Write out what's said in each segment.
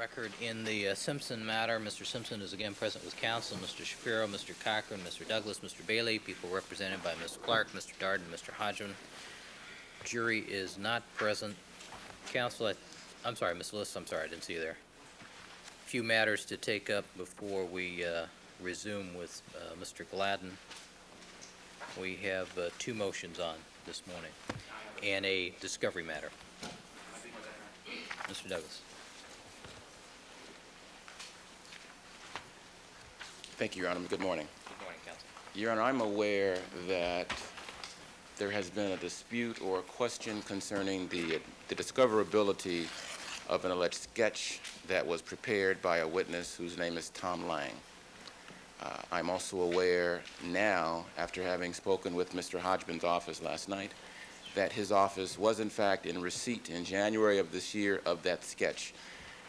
Record in the Simpson matter. Mr. Simpson is again present with counsel. Mr. Shapiro, Mr. Cochran, Mr. Douglas, Mr. Bailey, people represented by Ms. Clark, Mr. Darden, Mr. Hodgman. Jury is not present. Counsel, I'm sorry, Ms. List, I'm sorry, I didn't see you there. A few matters to take up before we resume with Mr. Gladden. We have two motions on this morning and a discovery matter. Mr. Douglas. Thank you, Your Honor. Good morning. Good morning, counsel. Your Honor, I'm aware that there has been a dispute or a question concerning the discoverability of an alleged sketch that was prepared by a witness whose name is Tom Lang. I'm also aware now, after having spoken with Mr. Hodgman's office last night, that his office was in fact in receipt in January of this year of that sketch,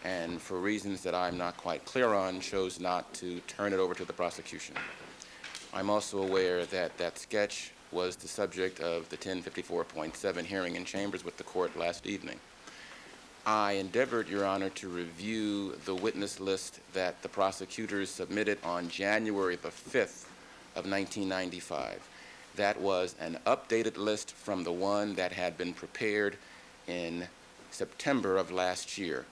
and for reasons that I'm not quite clear on, chose not to turn it over to the prosecution. I'm also aware that that sketch was the subject of the 1054.7 hearing in chambers with the court last evening. I endeavored, Your Honor, to review the witness list that the prosecutors submitted on January the 5th of 1995. That was an updated list from the one that had been prepared in September of last year.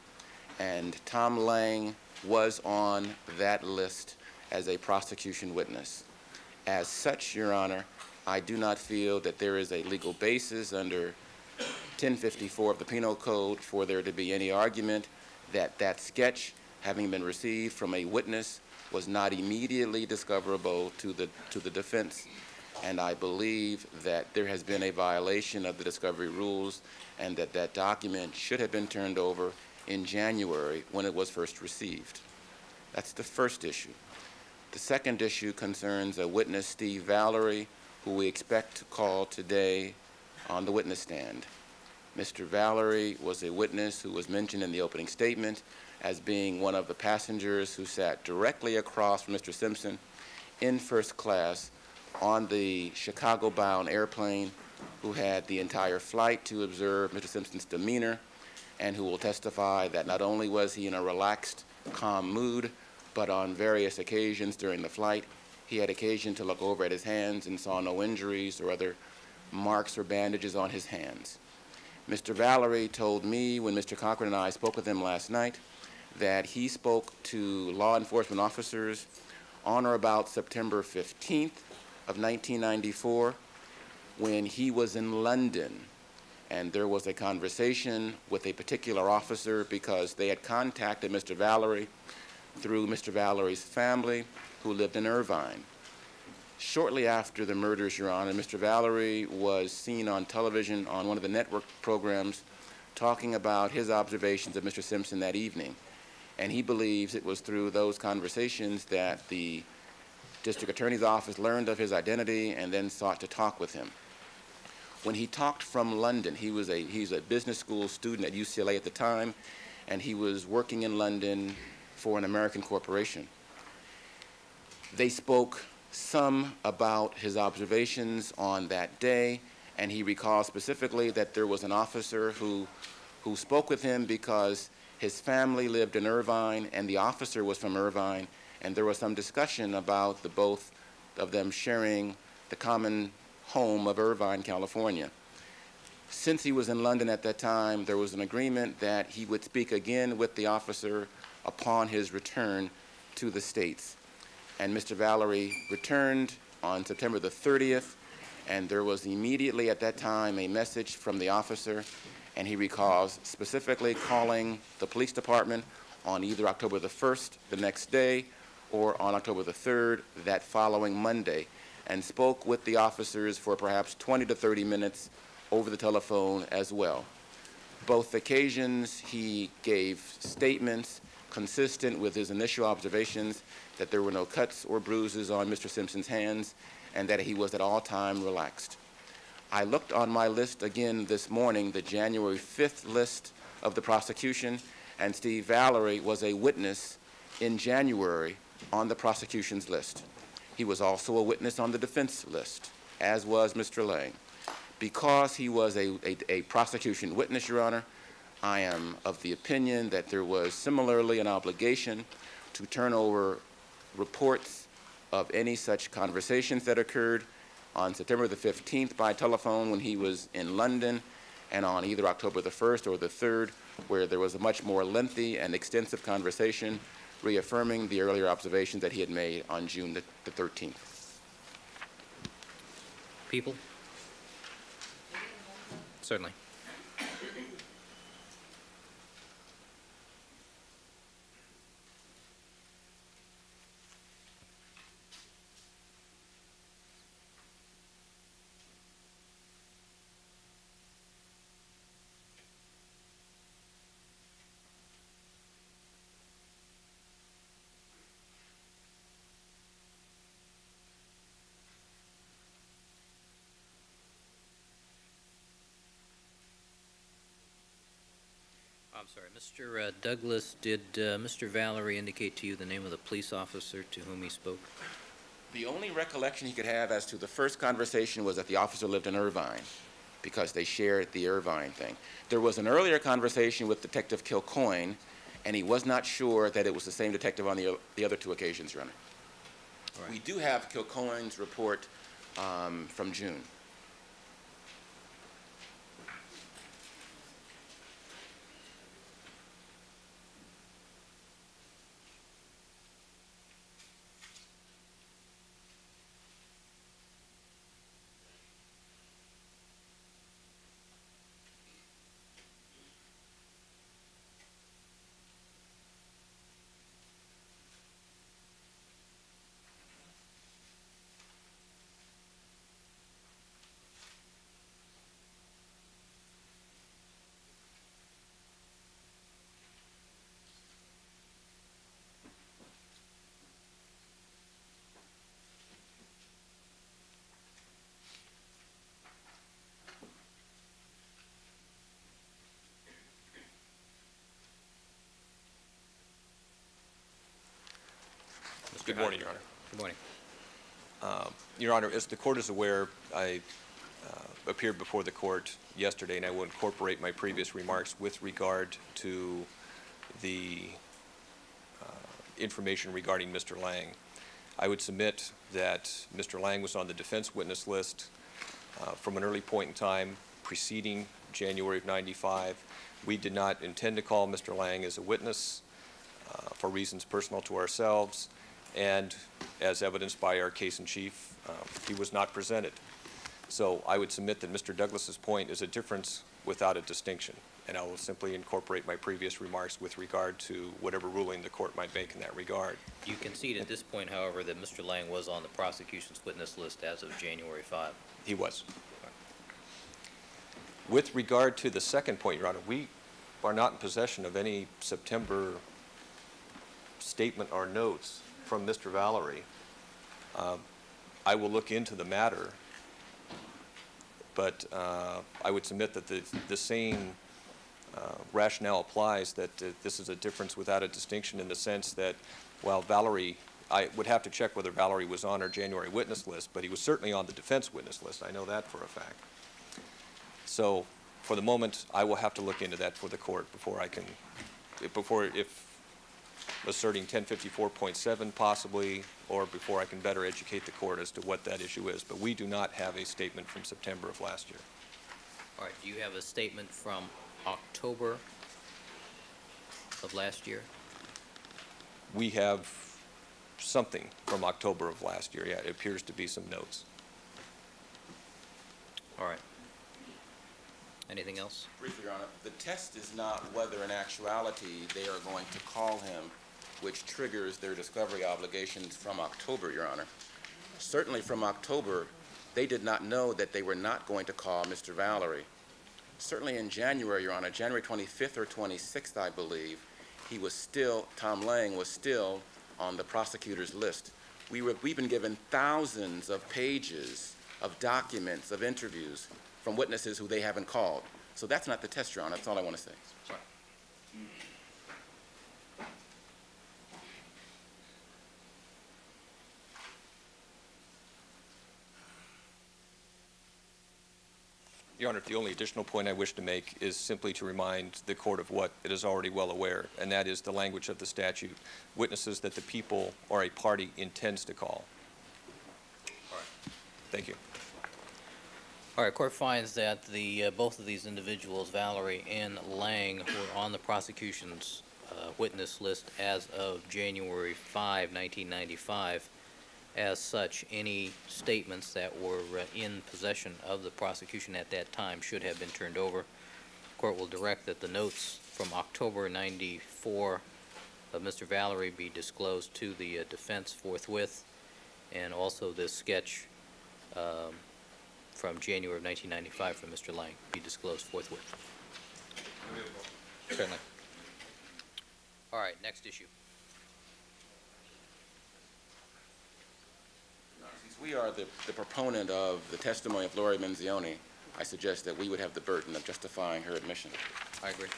And Tom Lang was on that list as a prosecution witness. As such, Your Honor, I do not feel that there is a legal basis under 1054 of the Penal Code for there to be any argument that that sketch, having been received from a witness, was not immediately discoverable to the defense. And I believe that there has been a violation of the discovery rules and that that document should have been turned over in January when it was first received. That's the first issue. The second issue concerns a witness, Steve Valerie, who we expect to call today on the witness stand. Mr. Valerie was a witness who was mentioned in the opening statement as being one of the passengers who sat directly across from Mr. Simpson in first class on the Chicago-bound airplane, who had the entire flight to observe Mr. Simpson's demeanor, and who will testify that not only was he in a relaxed, calm mood, but on various occasions during the flight, he had occasion to look over at his hands and saw no injuries or other marks or bandages on his hands. Mr. Valerie told me when Mr. Cochran and I spoke with him last night that he spoke to law enforcement officers on or about September 15th of 1994 when he was in London, and there was a conversation with a particular officer because they had contacted Mr. Valerie through Mr. Valerie's family who lived in Irvine. Shortly after the murders, Your Honor, Mr. Valerie was seen on television on one of the network programs talking about his observations of Mr. Simpson that evening. And he believes it was through those conversations that the district attorney's office learned of his identity and then sought to talk with him. When he talked from London, he's a business school student at UCLA at the time, and he was working in London for an American corporation. They spoke some about his observations on that day, and he recalls specifically that there was an officer who spoke with him because his family lived in Irvine and the officer was from Irvine, and there was some discussion about the both of them sharing the common home of Irvine, California. Since he was in London at that time, there was an agreement that he would speak again with the officer upon his return to the States. And Mr. Valerie returned on September the 30th, and there was immediately at that time a message from the officer, and he recalls specifically calling the police department on either October the 1st, the next day, or on October the 3rd, that following Monday, and spoke with the officers for perhaps 20 to 30 minutes over the telephone as well. Both occasions he gave statements consistent with his initial observations that there were no cuts or bruises on Mr. Simpson's hands and that he was at all time relaxed. I looked on my list again this morning, the January 5th list of the prosecution, and Steve Valerie was a witness in January on the prosecution's list. He was also a witness on the defense list, as was Mr. Lang. Because he was a prosecution witness, Your Honor, I am of the opinion that there was similarly an obligation to turn over reports of any such conversations that occurred on September the 15th by telephone when he was in London, and on either October the 1st or the 3rd, where there was a much more lengthy and extensive conversation reaffirming the earlier observations that he had made on June the 13th. People? Certainly. I'm sorry, Mr. Douglas, did Mr. Valerie indicate to you the name of the police officer to whom he spoke? The only recollection he could have as to the first conversation was that the officer lived in Irvine, because they shared the Irvine thing. There was an earlier conversation with Detective Kilcoyne, and he was not sure that it was the same detective on the other two occasions, Your Honor. All right. We do have Kilcoyne's report from June. Good morning, Your Honor. Good morning. Your Honor, as the court is aware, I appeared before the court yesterday, and I will incorporate my previous remarks with regard to the information regarding Mr. Lang. I would submit that Mr. Lang was on the defense witness list from an early point in time preceding January of '95. We did not intend to call Mr. Lang as a witness for reasons personal to ourselves, and as evidenced by our case in chief, he was not presented. So I would submit that Mr. Douglas's point is a difference without a distinction, and I will simply incorporate my previous remarks with regard to whatever ruling the court might make in that regard. You concede at this point, however, that Mr. Lang was on the prosecution's witness list as of January 5. He was. With regard to the second point, Your Honor, we are not in possession of any September statement or notes from Mr. Valerie. I will look into the matter, but I would submit that the same rationale applies, that this is a difference without a distinction, in the sense that while Valerie, I would have to check whether Valerie was on our January witness list, but he was certainly on the defense witness list. I know that for a fact. So for the moment, I will have to look into that for the court before I can, if asserting 1054.7 possibly, or before I can better educate the court as to what that issue is. But we do not have a statement from September of last year. All right. Do you have a statement from October of last year? We have something from October of last year. Yeah, it appears to be some notes. All right. Anything else? Briefly, Your Honor, the test is not whether in actuality they are going to call him, which triggers their discovery obligations from October, Your Honor. Certainly from October, they did not know that they were not going to call Mr. Valerie. Certainly in January, Your Honor, January 25th or 26th, I believe, he was still, Tom Lang was still on the prosecutor's list. We've been given thousands of pages of documents, of interviews from witnesses who they haven't called. So that's not the test, Your Honor. That's all I want to say. Sorry. Your Honor, the only additional point I wish to make is simply to remind the court of what it is already well aware, and that is the language of the statute. Witnesses that the people or a party intends to call. All right. Thank you. All right, court finds that both of these individuals, Valerie and Lang, were on the prosecution's witness list as of January 5, 1995. As such, any statements that were in possession of the prosecution at that time should have been turned over. Court will direct that the notes from October 94 of Mr. Valerie be disclosed to the defense forthwith, and also this sketch from January of 1995 from Mr. Lang be disclosed forthwith. Certainly. All right, next issue. Since we are the proponent of the testimony of Lori Menzione, I suggest that we would have the burden of justifying her admission. I agree.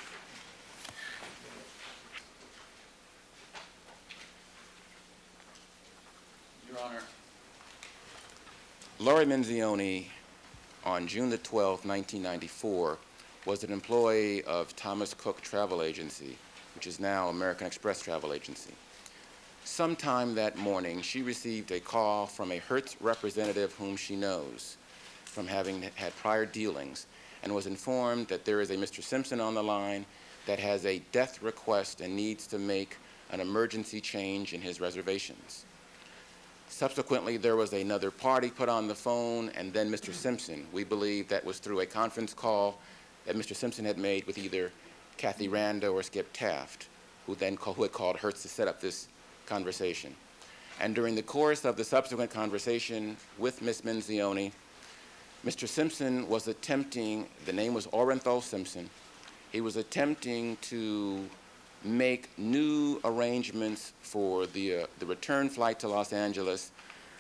Your Honor, Lori Menzione, on June the 12th, 1994, was an employee of Thomas Cook Travel Agency, which is now American Express Travel Agency. Sometime that morning, she received a call from a Hertz representative whom she knows from having had prior dealings, and was informed that there is a Mr. Simpson on the line that has a death request and needs to make an emergency change in his reservations. Subsequently, there was another party put on the phone, and then Mr. Simpson. We believe that was through a conference call that Mr. Simpson had made with either Kathy Randa or Skip Taft, who had called Hertz to set up this conversation. And during the course of the subsequent conversation with Ms. Menzione, Mr. Simpson was attempting, the name was Orenthal Simpson, he was attempting to make new arrangements for the return flight to Los Angeles,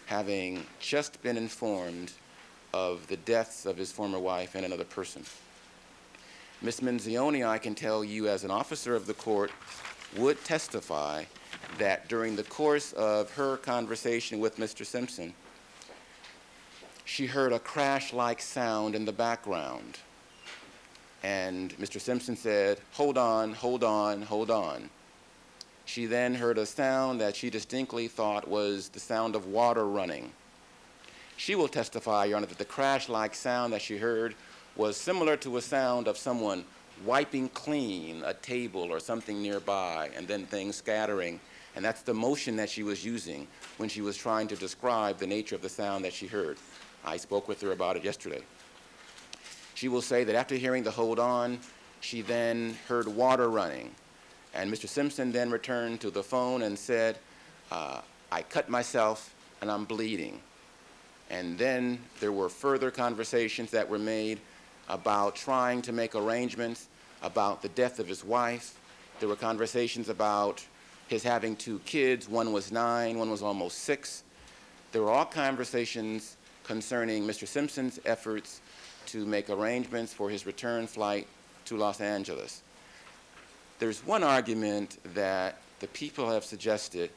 having just been informed of the deaths of his former wife and another person. Ms. Menzione, I can tell you as an officer of the court, would testify that during the course of her conversation with Mr. Simpson, she heard a crash-like sound in the background. And Mr. Simpson said, "Hold on, hold on, hold on." She then heard a sound that she distinctly thought was the sound of water running. She will testify, Your Honor, that the crash-like sound that she heard was similar to a sound of someone wiping clean a table or something nearby, and then things scattering. And that's the motion that she was using when she was trying to describe the nature of the sound that she heard. I spoke with her about it yesterday. She will say that after hearing the hold on, she then heard water running. And Mr. Simpson then returned to the phone and said, "I cut myself and I'm bleeding." And then there were further conversations that were made about trying to make arrangements about the death of his wife. There were conversations about his having 2 kids. One was 9, one was almost 6. There were all conversations concerning Mr. Simpson's efforts to make arrangements for his return flight to Los Angeles. There's one argument that the people have suggested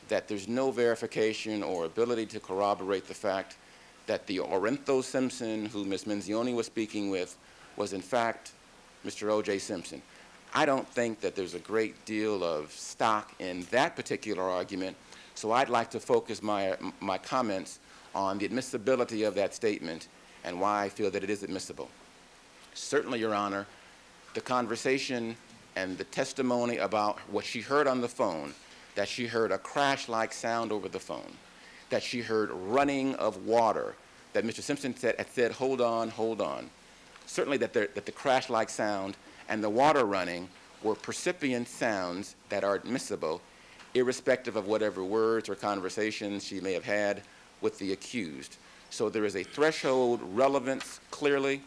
that there's no verification or ability to corroborate the fact that the Orenthal Simpson who Ms. Menzione was speaking with was in fact Mr. O.J. Simpson. I don't think that there's a great deal of stock in that particular argument, so I'd like to focus my comments on the admissibility of that statement and why I feel that it is admissible. Certainly, Your Honor, the conversation and the testimony about what she heard on the phone, that she heard a crash-like sound over the phone, that she heard running of water, that Mr. Simpson said, "Hold on, hold on." Certainly that the crash-like sound and the water running were percipient sounds that are admissible, irrespective of whatever words or conversations she may have had with the accused. So there is a threshold relevance, clearly.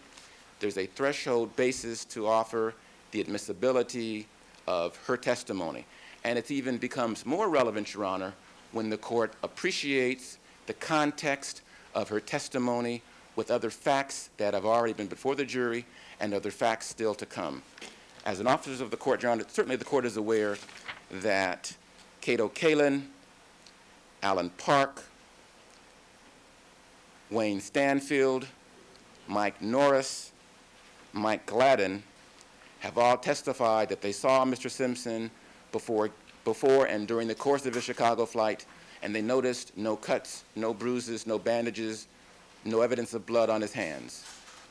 There's a threshold basis to offer the admissibility of her testimony. And it even becomes more relevant, Your Honor, when the court appreciates the context of her testimony with other facts that have already been before the jury and other facts still to come. As an officer of the court, Your Honor, certainly the court is aware that Cato Kalin, Alan Park, Wayne Stanfield, Mike Norris, Mike Gladden have all testified that they saw Mr. Simpson before and during the course of his Chicago flight, and they noticed no cuts, no bruises, no bandages, no evidence of blood on his hands.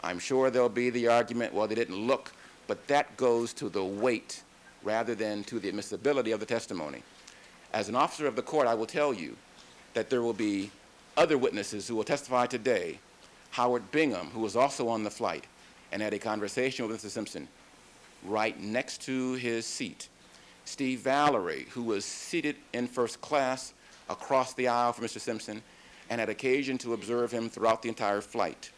I'm sure there'll be the argument, well, they didn't look, but that goes to the weight rather than to the admissibility of the testimony. As an officer of the court, I will tell you that there will be other witnesses who will testify today. Howard Bingham, who was also on the flight and had a conversation with Mr. Simpson right next to his seat. Steve Valerie, who was seated in first class across the aisle from Mr. Simpson and had occasion to observe him throughout the entire flight.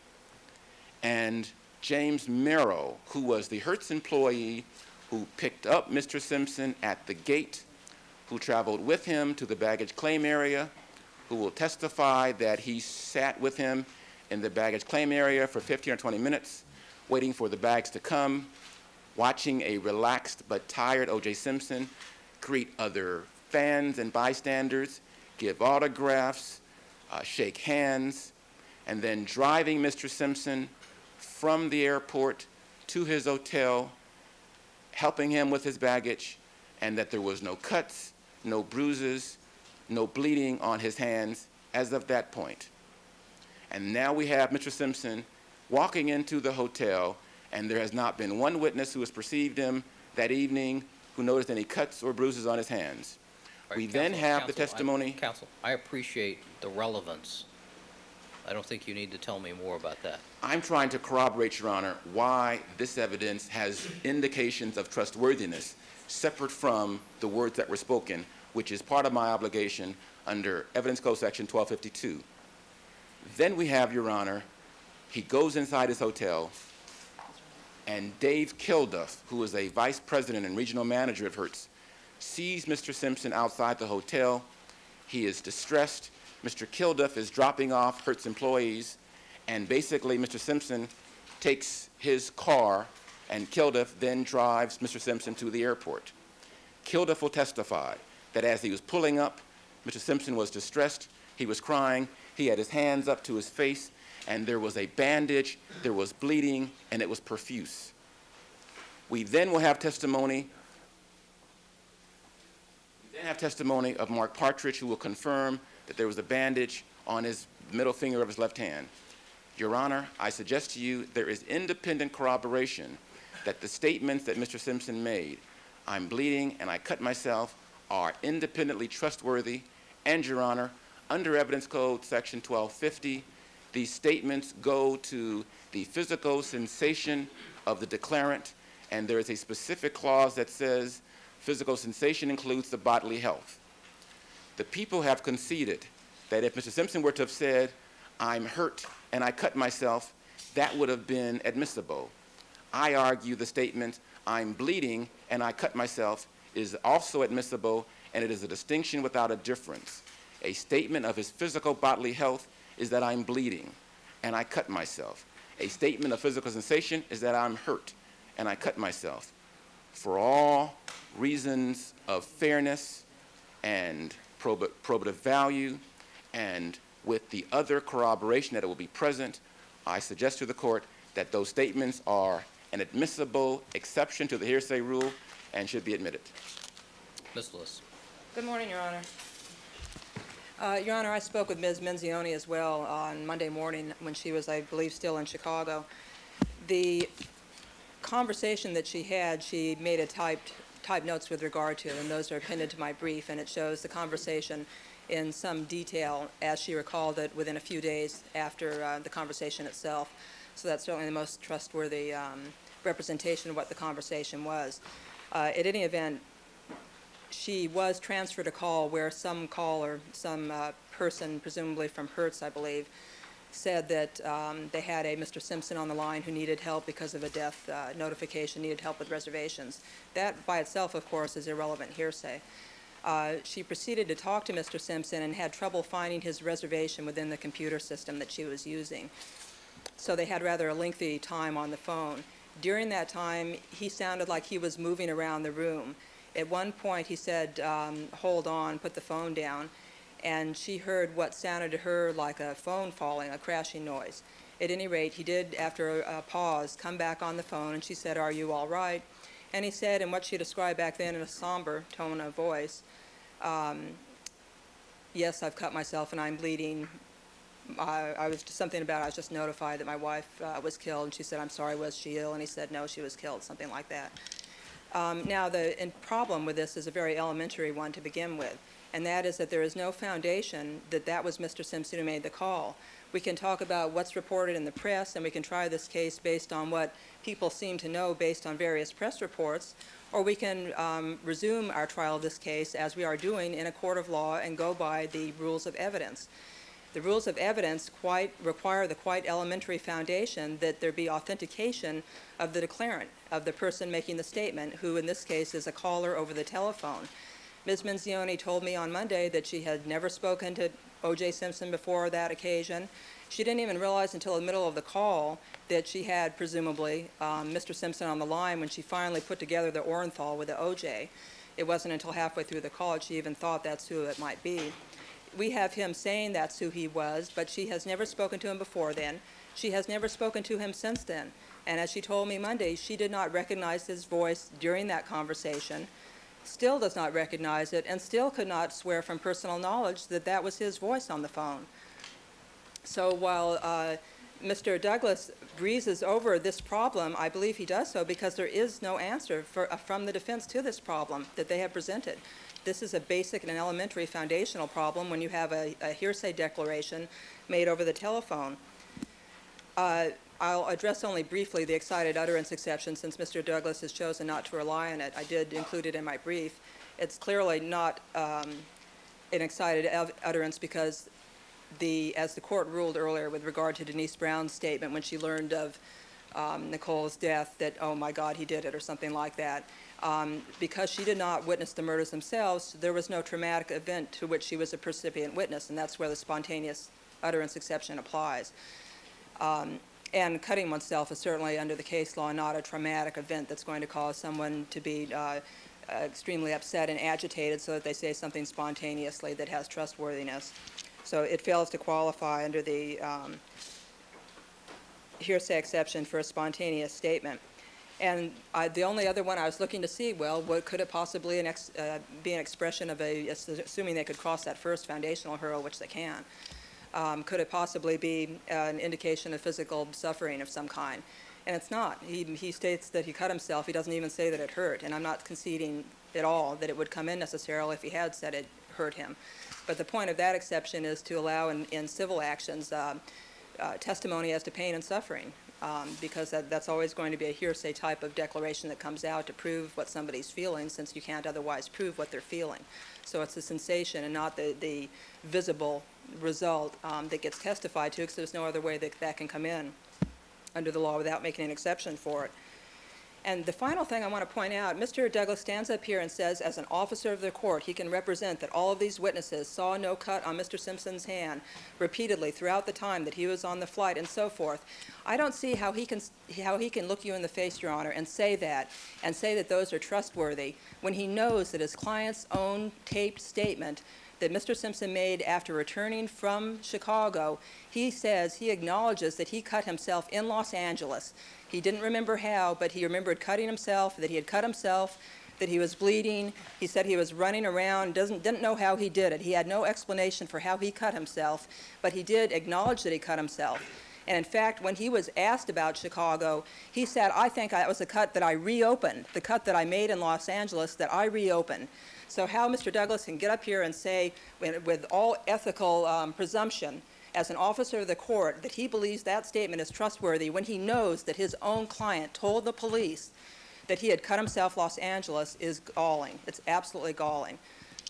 And James Merrow, who was the Hertz employee who picked up Mr. Simpson at the gate, who traveled with him to the baggage claim area, who will testify that he sat with him in the baggage claim area for 15 or 20 minutes, waiting for the bags to come, watching a relaxed but tired O.J. Simpson greet other fans and bystanders, give autographs, shake hands, and then driving Mr. Simpson from the airport to his hotel, helping him with his baggage, and that there was no cuts, no bruises, no bleeding on his hands as of that point. And now we have Mr. Simpson walking into the hotel, and there has not been one witness who has perceived him that evening who noticed any cuts or bruises on his hands. All right, We then have the testimony. Counsel, I appreciate the relevance. I don't think you need to tell me more about that. I'm trying to corroborate, Your Honor, why this evidence has indications of trustworthiness separate from the words that were spoken, which is part of my obligation under Evidence Code Section 1252. Then we have, Your Honor, he goes inside his hotel, and Dave Kilduff, who is a vice president and regional manager of Hertz, sees Mr. Simpson outside the hotel. He is distressed. Mr. Kilduff is dropping off Hertz employees, and basically Mr. Simpson takes his car, and Kilduff then drives Mr. Simpson to the airport. Kilduff will testify that as he was pulling up, Mr. Simpson was distressed, he was crying, he had his hands up to his face, and there was a bandage, there was bleeding, and it was profuse. We then will have testimony of Mark Partridge, who will confirm that there was a bandage on his middle finger of his left hand. Your Honor, I suggest to you there is independent corroboration that the statements that Mr. Simpson made, I'm bleeding and I cut myself, are independently trustworthy. And, Your Honor, under Evidence Code Section 1250, these statements go to the physical sensation of the declarant, and there is a specific clause that says physical sensation includes the bodily health. The people have conceded that if Mr. Simpson were to have said, I'm hurt and I cut myself, that would have been admissible. I argue the statement, I'm bleeding and I cut myself, is also admissible, and it is a distinction without a difference. A statement of his physical bodily health is that I'm bleeding and I cut myself. A statement of physical sensation is that I'm hurt and I cut myself. For all reasons of fairness and probative value, and with the other corroboration that it will be present, I suggest to the court that those statements are an admissible exception to the hearsay rule and should be admitted. Ms. Lewis. Good morning, Your Honor. Your Honor, I spoke with Ms. Menzioni as well on Monday morning when she was, I believe, still in Chicago. The conversation that she had, she made a typed notes with regard to, and those are appended to my brief, and it shows the conversation in some detail as she recalled it within a few days after the conversation itself. So that's certainly the most trustworthy representation of what the conversation was. At any event, she was transferred a call where some caller, some person, presumably from Hertz, I believe, said that they had a Mr. Simpson on the line who needed help because of a death notification, needed help with reservations. That by itself, of course, is irrelevant hearsay. She proceeded to talk to Mr. Simpson and had trouble finding his reservation within the computer system that she was using. So they had rather a lengthy time on the phone. During that time, he sounded like he was moving around the room. At one point, he said, hold on, put the phone down, and she heard what sounded to her like a phone falling, a crashing noise. At any rate, he did, after a pause, come back on the phone, and she said, "Are you all right?" And he said, in what she described back then in a somber tone of voice, "Yes, I've cut myself and I'm bleeding. I was just something about, I was just notified that my wife was killed." And she said, "I'm sorry, was she ill?" And he said, "No, she was killed," something like that. Now, the problem with this is a very elementary one to begin with, and that is that there is no foundation that that was Mr. Simpson who made the call. We can talk about what's reported in the press, and we can try this case based on what people seem to know based on various press reports, or we can resume our trial of this case, as we are doing in a court of law, and go by the rules of evidence. The rules of evidence require the quite elementary foundation that there be authentication of the declarant, of the person making the statement, who in this case is a caller over the telephone. Ms. Menzione told me on Monday that she had never spoken to O.J. Simpson before that occasion. She didn't even realize until the middle of the call that she had, presumably, Mr. Simpson on the line when she finally put together the Orenthal with the O.J. It wasn't until halfway through the call that she even thought that's who it might be. We have him saying that's who he was, but she has never spoken to him before then. She has never spoken to him since then. And as she told me Monday, she did not recognize his voice during that conversation, still does not recognize it, and still could not swear from personal knowledge that that was his voice on the phone. So while Mr. Douglas breezes over this problem, I believe he does so because there is no answer from the defense to this problem that they have presented. This is a basic and elementary foundational problem when you have a hearsay declaration made over the telephone. I'll address only briefly the excited utterance exception, since Mr. Douglas has chosen not to rely on it. I did include it in my brief. It's clearly not an excited utterance because as the court ruled earlier with regard to Denise Brown's statement when she learned of Nicole's death, that, "Oh my God, he did it," or something like that. Because she did not witness the murders themselves, there was no traumatic event to which she was a percipient witness, and that's where the spontaneous utterance exception applies. And cutting oneself is certainly, under the case law, not a traumatic event that's going to cause someone to be extremely upset and agitated so that they say something spontaneously that has trustworthiness. So it fails to qualify under the hearsay exception for a spontaneous statement. And the only other one I was looking to see, well, what could it possibly be an expression of assuming they could cross that first foundational hurdle, which they can, could it possibly be an indication of physical suffering of some kind? And it's not. He states that he cut himself. He doesn't even say that it hurt. And I'm not conceding at all that it would come in necessarily if he had said it hurt him. But the point of that exception is to allow in civil actions testimony as to pain and suffering, because that's always going to be a hearsay type of declaration that comes out to prove what somebody's feeling, since you can't otherwise prove what they're feeling. So it's the sensation and not the visible result that gets testified to, because there's no other way that can come in under the law without making an exception for it. And the final thing I want to point out, Mr. Douglas stands up here and says, as an officer of the court, he can represent that all of these witnesses saw no cut on Mr. Simpson's hand repeatedly throughout the time that he was on the flight and so forth. I don't see how he can look you in the face, Your Honor, and say that those are trustworthy when he knows that his client's own taped statement that Mr. Simpson made after returning from Chicago, he says, he acknowledges that he cut himself in Los Angeles. He didn't remember how, but he remembered cutting himself, that he had cut himself, that he was bleeding. He said he was running around, didn't know how he did it. He had no explanation for how he cut himself, but he did acknowledge that he cut himself. And in fact, when he was asked about Chicago, he said, "I think that was a cut that I reopened, the cut that I made in Los Angeles that I reopened." So how Mr. Douglas can get up here and say, with all ethical presumption, as an officer of the court, that he believes that statement is trustworthy when he knows that his own client told the police that he had cut himself in Los Angeles is galling. It's absolutely galling.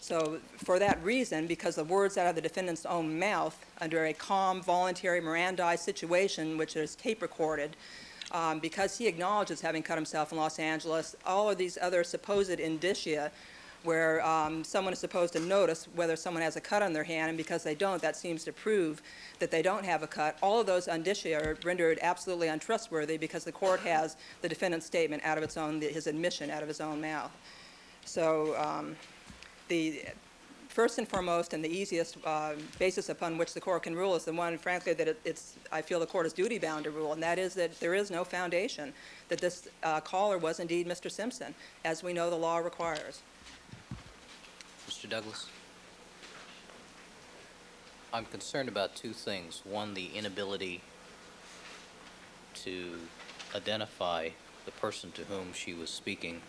So for that reason, because the words out of the defendant's own mouth under a calm, voluntary, Mirandized situation, which is tape recorded, because he acknowledges having cut himself in Los Angeles, all of these other supposed indicia where someone is supposed to notice whether someone has a cut on their hand, and because they don't, that seems to prove that they don't have a cut. All of those indicia are rendered absolutely untrustworthy because the court has the defendant's statement out of its own, his admission out of his own mouth. So first and foremost, and the easiest basis upon which the court can rule is the one, frankly, that I feel the court is duty-bound to rule, and that is that there is no foundation that this caller was indeed Mr. Simpson, as we know the law requires. Mr. Douglas? I'm concerned about two things. One, the inability to identify the person to whom she was speaking,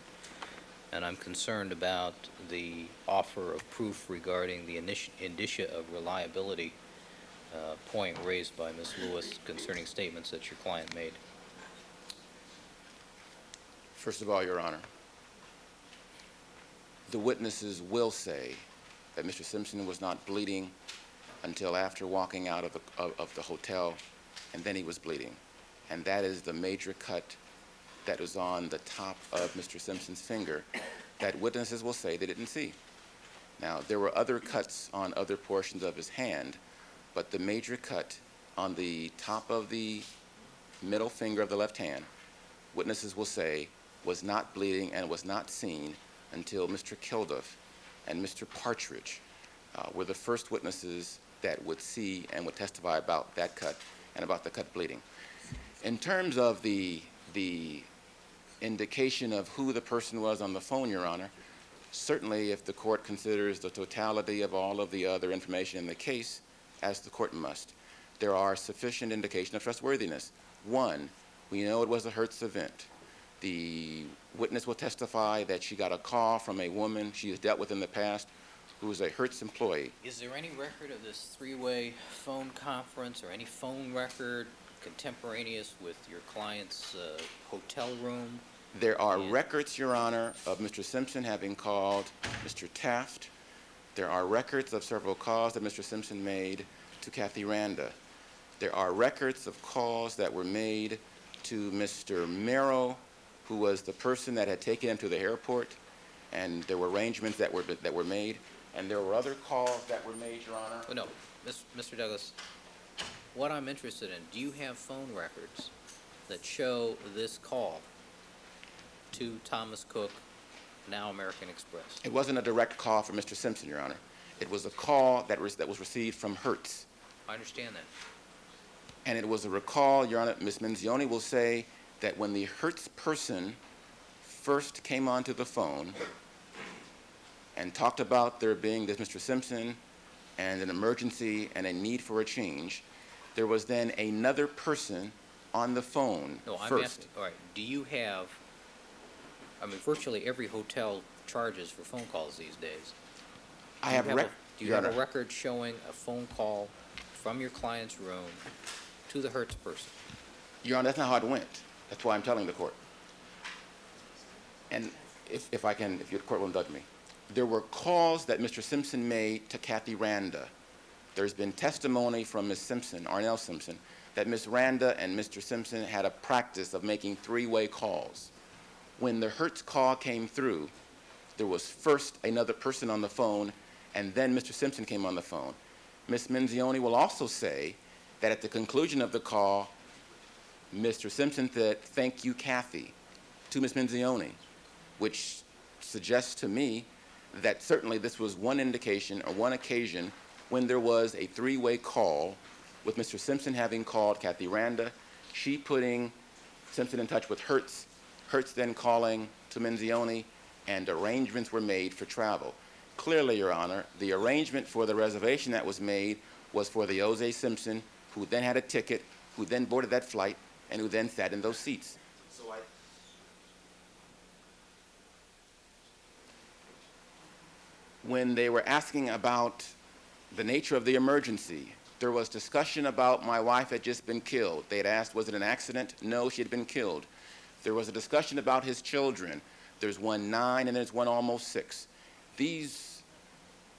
and I'm concerned about the offer of proof regarding the indicia of reliability point raised by Ms. Lewis concerning statements that your client made. First of all, Your Honor, the witnesses will say that Mr. Simpson was not bleeding until after walking out of the hotel, and then he was bleeding. And that is the major cut that was on the top of Mr. Simpson's finger that witnesses will say they didn't see. Now, there were other cuts on other portions of his hand, but the major cut on the top of the middle finger of the left hand, witnesses will say was not bleeding and was not seen until Mr. Kilduff and Mr. Partridge were the first witnesses that would see and would testify about that cut and about the cut bleeding. In terms of the indication of who the person was on the phone, Your Honor, certainly if the court considers the totality of all of the other information in the case, as the court must, there are sufficient indication of trustworthiness. One, we know it was a Hertz event. The witness will testify that she got a call from a woman she has dealt with in the past who was a Hertz employee. Is there any record of this three-way phone conference or any phone record contemporaneous with your client's hotel room? There are records, Your Honor, of Mr. Simpson having called Mr. Taft. There are records of several calls that Mr. Simpson made to Kathy Randa. There are records of calls that were made to Mr. Merrill, who was the person that had taken him to the airport, and there were arrangements that were made, and there were other calls that were made, Your Honor. Oh, no, Mr. Douglas, what I'm interested in, do you have phone records that show this call to Thomas Cook, now American Express? It wasn't a direct call from Mr. Simpson, Your Honor. It was a call that was received from Hertz. I understand that. And it was a recall, Your Honor. Ms. Menzioni will say that when the Hertz person first came onto the phone and talked about there being this Mr. Simpson and an emergency and a need for a change, there was then another person on the phone first. I'm asking, all right, do you have, I mean, virtually every hotel charges for phone calls these days. I have do you have a record showing a phone call from your client's room to the Hertz person? Your Honor, that's not how it went. That's why I'm telling the court. And if your court will indulge me, there were calls that Mr. Simpson made to Kathy Randa. There's been testimony from Ms. Simpson, Arnell Simpson, that Ms. Randa and Mr. Simpson had a practice of making three-way calls. When the Hertz call came through, there was first another person on the phone, and then Mr. Simpson came on the phone. Ms. Menzioni will also say that at the conclusion of the call, Mr. Simpson said, "Thank you, Kathy," to Ms. Menzioni, which suggests to me that certainly this was one indication or one occasion when there was a three-way call with Mr. Simpson having called Kathy Randa, she putting Simpson in touch with Hertz, Hertz then calling to Menzioni, and arrangements were made for travel. Clearly, Your Honor, the arrangement for the reservation that was made was for the O.J. Simpson, who then had a ticket, who then boarded that flight, and who then sat in those seats. When they were asking about the nature of the emergency, there was discussion about my wife had just been killed. They had asked, was it an accident? No, she had been killed. There was a discussion about his children. There's one 9 and there's one almost 6. These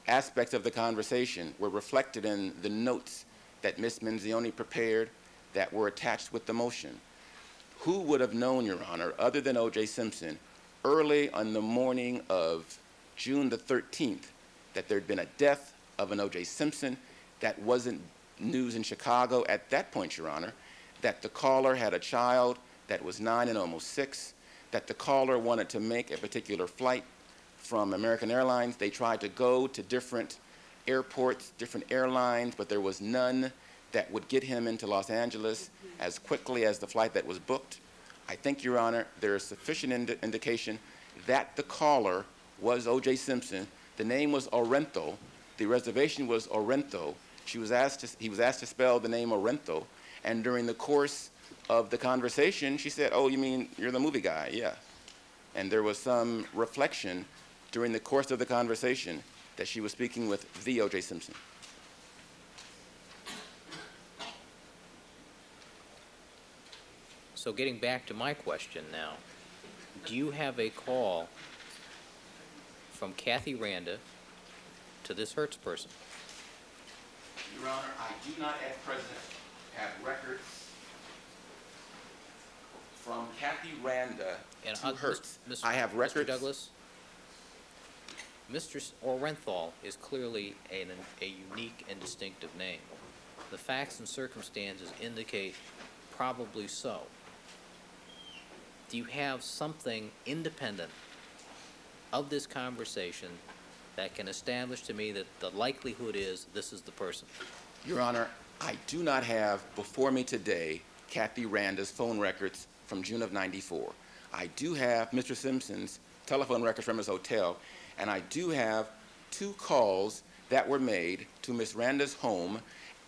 aspects of the conversation were reflected in the notes that Ms. Menzioni prepared that were attached with the motion. Who would have known, Your Honor, other than O.J. Simpson, early on the morning of June the 13th, that there had been a death of an O.J. Simpson? That wasn't news in Chicago at that point, Your Honor, that the caller had a child that was 9 and almost 6, that the caller wanted to make a particular flight from American Airlines. They tried to go to different airports, different airlines, but there was none that would get him into Los Angeles as quickly as the flight that was booked. I think, Your Honor, there is sufficient indication that the caller was O.J. Simpson. The name was Orento. The reservation was Orento. He was asked to spell the name Orento, and during the course of the conversation, she said, "Oh, you mean you're the movie guy?" "Yeah." And there was some reflection during the course of the conversation that she was speaking with the O.J. Simpson. So getting back to my question now, do you have a call from Kathy Randa to this Hertz person? Your Honor, I do not at present have records from Kathy Randa to Hertz. I have records. Mr. Douglas, Mr. Orenthal is clearly a unique and distinctive name. The facts and circumstances indicate probably so. Do you have something independent of this conversation that can establish to me that the likelihood is this is the person? Your Honor, I do not have before me today Kathy Randa's phone records from June of '94. I do have Mr. Simpson's telephone records from his hotel, and I do have 2 calls that were made to Ms. Randa's home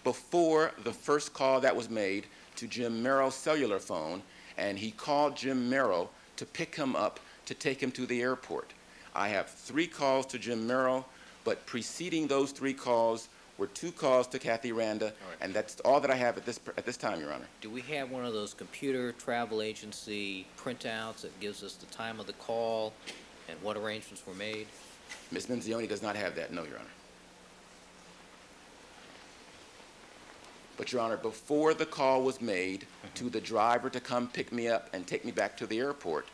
before the first call that was made to Jim Merrill's cellular phone, and he called Jim Merrill to pick him up to take him to the airport. I have 3 calls to Jim Merrill, but preceding those 3 calls were 2 calls to Kathy Randa, and that's all that I have at this time, Your Honor. Do we have one of those computer travel agency printouts that gives us the time of the call and what arrangements were made? Ms. Menzione does not have that, no, Your Honor. But, Your Honor, before the call was made to the driver to come pick me up and take me back to the airport,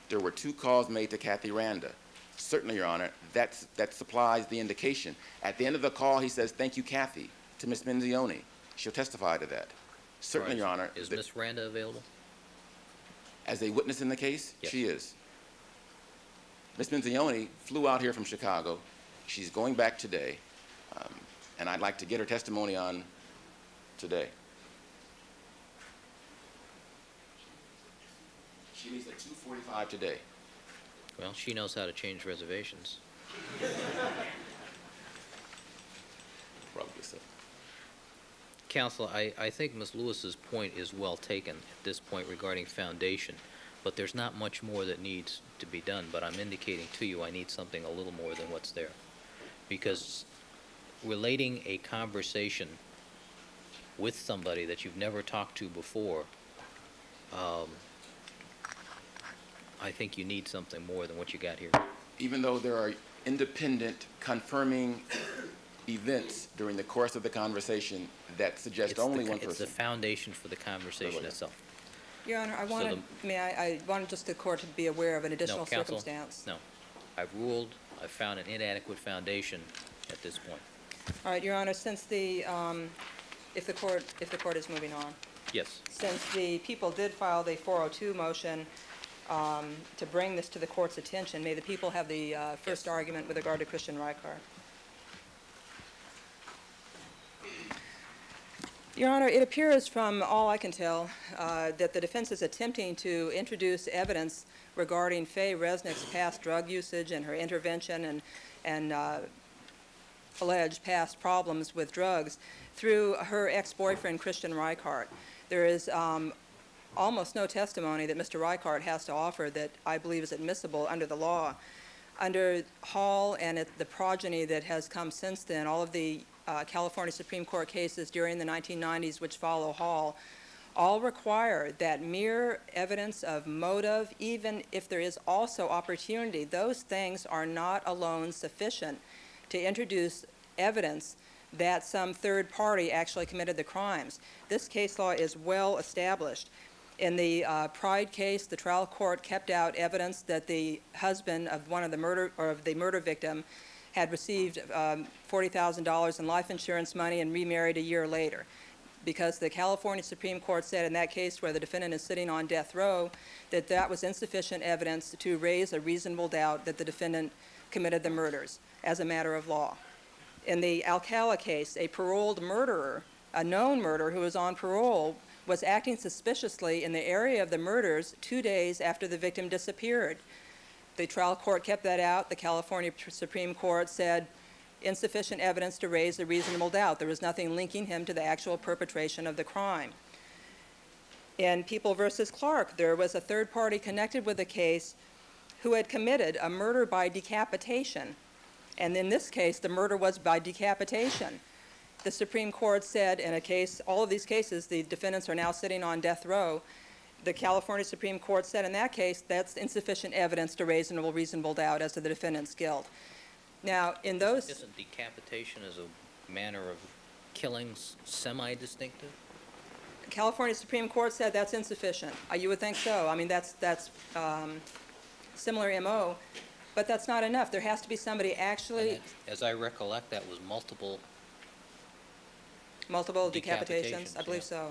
there were 2 calls made to Kathy Randa. Certainly, Your Honor, that supplies the indication. At the end of the call, he says, "Thank you, Kathy," to Ms. Menzione. She'll testify to that. Certainly, Right. Your Honor. Is Ms. Randa available? As a witness in the case? Yes. She is. Ms. Menzione flew out here from Chicago. She's going back today, and I'd like to get her testimony on today. She leaves at 2:45 today. Well, she knows how to change reservations. Probably so. Counsel, I think Ms. Lewis's point is well taken at this point regarding foundation, but there's not much more that needs to be done, but I'm indicating to you I need something a little more than what's there. Because relating a conversation with somebody that you've never talked to before, I think you need something more than what you got here. Even though there are independent confirming events during the course of the conversation that suggest only one person. It's the foundation for the conversation itself. Your Honor, I wanted just the court to be aware of an additional circumstance. No. I've ruled, I've found an inadequate foundation at this point. All right, Your Honor, since the, if the court is moving on. Yes. Since the people did file the 402 motion to bring this to the court's attention, may the people have the first argument with regard to Christian Reichardt. Your Honor, it appears from all I can tell that the defense is attempting to introduce evidence regarding Faye Resnick's past drug usage and her intervention and alleged past problems with drugs through her ex-boyfriend, Christian Reichardt. There is almost no testimony that Mr. Reichardt has to offer that I believe is admissible under the law. Under Hall and the progeny that has come since then, all of the California Supreme Court cases during the 1990s which follow Hall, all require that mere evidence of motive, even if there is also opportunity, those things are not alone sufficient to introduce evidence that some third party actually committed the crimes. This case law is well established. In the Pride case, the trial court kept out evidence that the husband of one of the murder victim had received $40,000 in life insurance money and remarried a year later, because the California Supreme Court said in that case where the defendant is sitting on death row that that was insufficient evidence to raise a reasonable doubt that the defendant committed the murders as a matter of law. In the Alcala case, a paroled murderer, a known murderer who was on parole, was acting suspiciously in the area of the murders 2 days after the victim disappeared. The trial court kept that out. The California Supreme Court said insufficient evidence to raise a reasonable doubt. There was nothing linking him to the actual perpetration of the crime. In People v. Clark, there was a third party connected with the case who had committed a murder by decapitation. And in this case, the murder was by decapitation. The Supreme Court said in a case, all of these cases, the defendants are now sitting on death row. The California Supreme Court said in that case, that's insufficient evidence to raise a reasonable doubt as to the defendant's guilt. Now, in those... Isn't decapitation as a manner of killing semi-distinctive? The California Supreme Court said that's insufficient. You would think so. I mean, that's similar MO, but that's not enough. There has to be somebody actually... And as I recollect, that was multiple decapitations, I believe yeah.